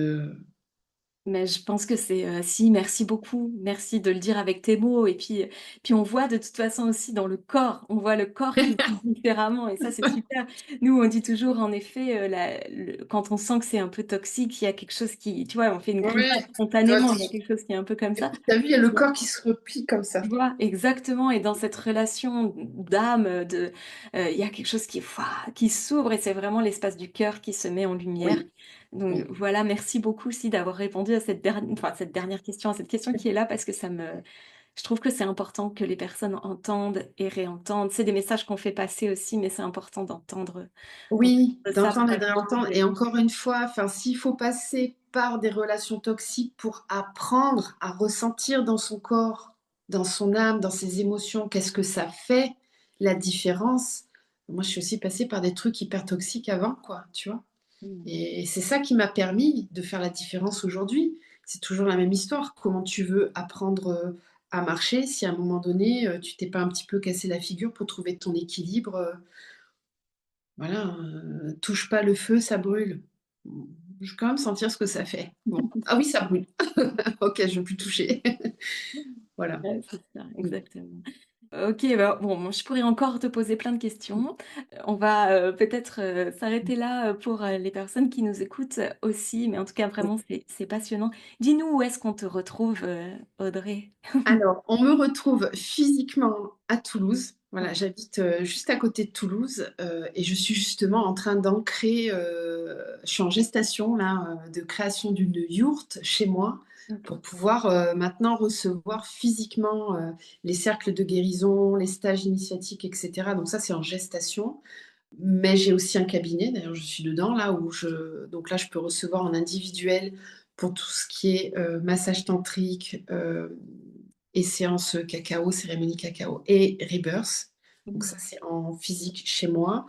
Mais je pense que c'est, si, merci beaucoup. Merci de le dire avec tes mots et puis on voit de toute façon aussi dans le corps, on voit le corps qui vit différemment et ça, c'est super. Nous, on dit toujours en effet, la le quand on sent que c'est un peu toxique, il y a quelque chose qui tu vois, on fait une grimace ouais, toi spontanément, il y a quelque chose qui est un peu comme ça. tu vu, il y a le corps qui se replie comme ça. Tu vois? Exactement et dans cette relation d'âme, il y a quelque chose qui s'ouvre et c'est vraiment l'espace du cœur qui se met en lumière. Oui, Donc oui. voilà, merci beaucoup aussi d'avoir répondu à cette dernière question, à cette question qui est là parce que je trouve que c'est important que les personnes entendent et réentendent. C'est des messages qu'on fait passer aussi, mais c'est important d'entendre Oui, ça pour d'entendre et de être réentendre et encore une fois, enfin, s'il faut passer par des relations toxiques pour apprendre à ressentir dans son corps, dans son âme, dans ses émotions, qu'est-ce que ça fait, la différence. Moi, je suis aussi passée par des trucs hyper toxiques avant, quoi, tu vois? mmh. Et c'est ça qui m'a permis de faire la différence aujourd'hui. C'est toujours la même histoire. Comment tu veux apprendre, à marcher si à un moment donné, tu t'es pas un petit peu cassé la figure pour trouver ton équilibre, voilà, touche pas le feu, ça brûle. Mmh, je veux quand même sentir ce que ça fait. Bon. Ah oui, ça brûle. OK, je veux plus toucher. Voilà. Ouais, c'est ça, Mmh. exactement. OK, bah, bon, moi, je pourrais encore te poser plein de questions. On va, peut-être, s'arrêter là, pour, les personnes qui nous écoutent, aussi, mais en tout cas, Oui. vraiment, c'est passionnant. Dis-nous où est-ce qu'on te retrouve, Audrey? Alors, on me retrouve physiquement à Toulouse. Voilà, Ouais, j'habite, juste à côté de Toulouse, et je suis justement en train d'ancrer, je suis en gestation là, de création d'une yourte chez moi OK. pour pouvoir, maintenant recevoir physiquement, les cercles de guérison, les stages initiatiques et cetera. Donc ça, c'est en gestation. Mais j'ai aussi un cabinet, d'ailleurs je suis dedans là où je donc là je peux recevoir en individuel pour tout ce qui est, massage tantrique, et séances, cacao, cérémonie cacao et rebirth. Donc ça Mmh. c'est en physique chez moi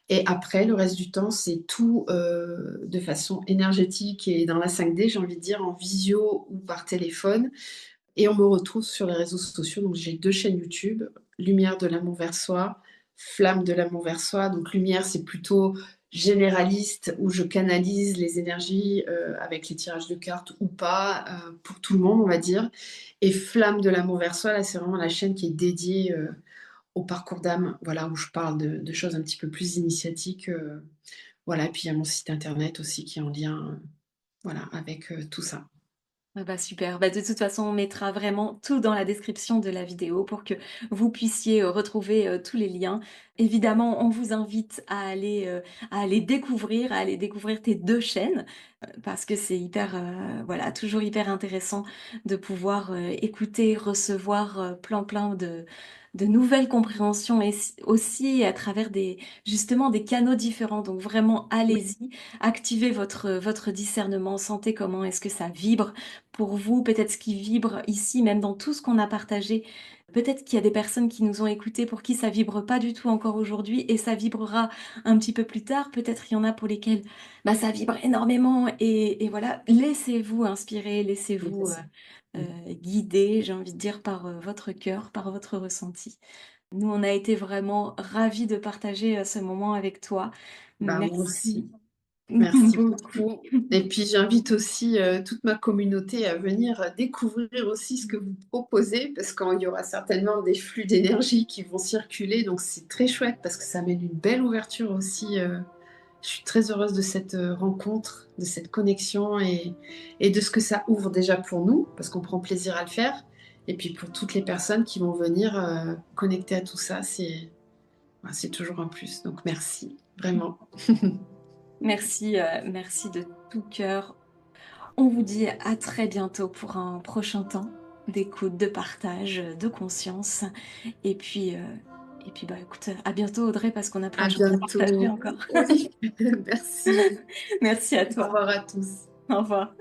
et après le reste du temps c'est tout, de façon énergétique et dans la 5D j'ai envie de dire en visio ou par téléphone et on me retrouve sur les réseaux sociaux, donc j'ai 2 chaînes YouTube, Lumière de l'amour vers soi, Flamme de l'amour vers soi. Donc lumière, c'est plutôt généraliste où je canalise les énergies avec les tirages de cartes ou pas, pour tout le monde, on va dire. Et Flamme de l'amour vers soi, là, c'est vraiment la chaîne qui est dédiée au parcours d'âme, voilà, où je parle de choses un petit peu plus initiatiques. Voilà, et puis il y a mon site internet aussi qui est en lien, voilà, avec tout ça. Ah bah super, bah de toute façon on mettra vraiment tout dans la description de la vidéo pour que vous puissiez retrouver tous les liens. Évidemment, on vous invite à aller découvrir tes deux chaînes parce que c'est hyper, voilà, toujours hyper intéressant de pouvoir écouter, recevoir plein de nouvelles compréhensions et aussi à travers justement des canaux différents. Donc vraiment, Oui, allez-y, activez votre discernement, sentez comment est-ce que ça vibre pour vous, peut-être ce qui vibre ici, même dans tout ce qu'on a partagé. Peut-être qu'il y a des personnes qui nous ont écoutés pour qui ça vibre pas du tout encore aujourd'hui et ça vibrera un petit peu plus tard. Peut-être il y en a pour lesquels bah, ça vibre énormément et voilà, laissez-vous inspirer, laissez-vous c'est ça. guider, j'ai envie de dire, par votre cœur, par votre ressenti. Nous, on a été vraiment ravis de partager ce moment avec toi. Bah, moi Merci aussi. Merci beaucoup. beaucoup. Et puis j'invite aussi toute ma communauté à venir découvrir aussi ce que vous proposez, parce qu'il y aura certainement des flux d'énergie qui vont circuler. Donc c'est très chouette parce que ça amène une belle ouverture aussi. Je suis très heureuse de cette rencontre, de cette connexion et de ce que ça ouvre déjà pour nous, parce qu'on prend plaisir à le faire. Et puis pour toutes les personnes qui vont venir connecter à tout ça, c'est toujours un plus. Donc merci, vraiment. Merci, merci de tout cœur. On vous dit à très bientôt pour un prochain temps d'écoute, de partage, de conscience. Et puis, euh, et puis bah écoute, à bientôt Audrey parce qu'on a plein À de choses à partager bientôt. encore. Oui, merci. Merci à Au toi. revoir à tous. Au revoir.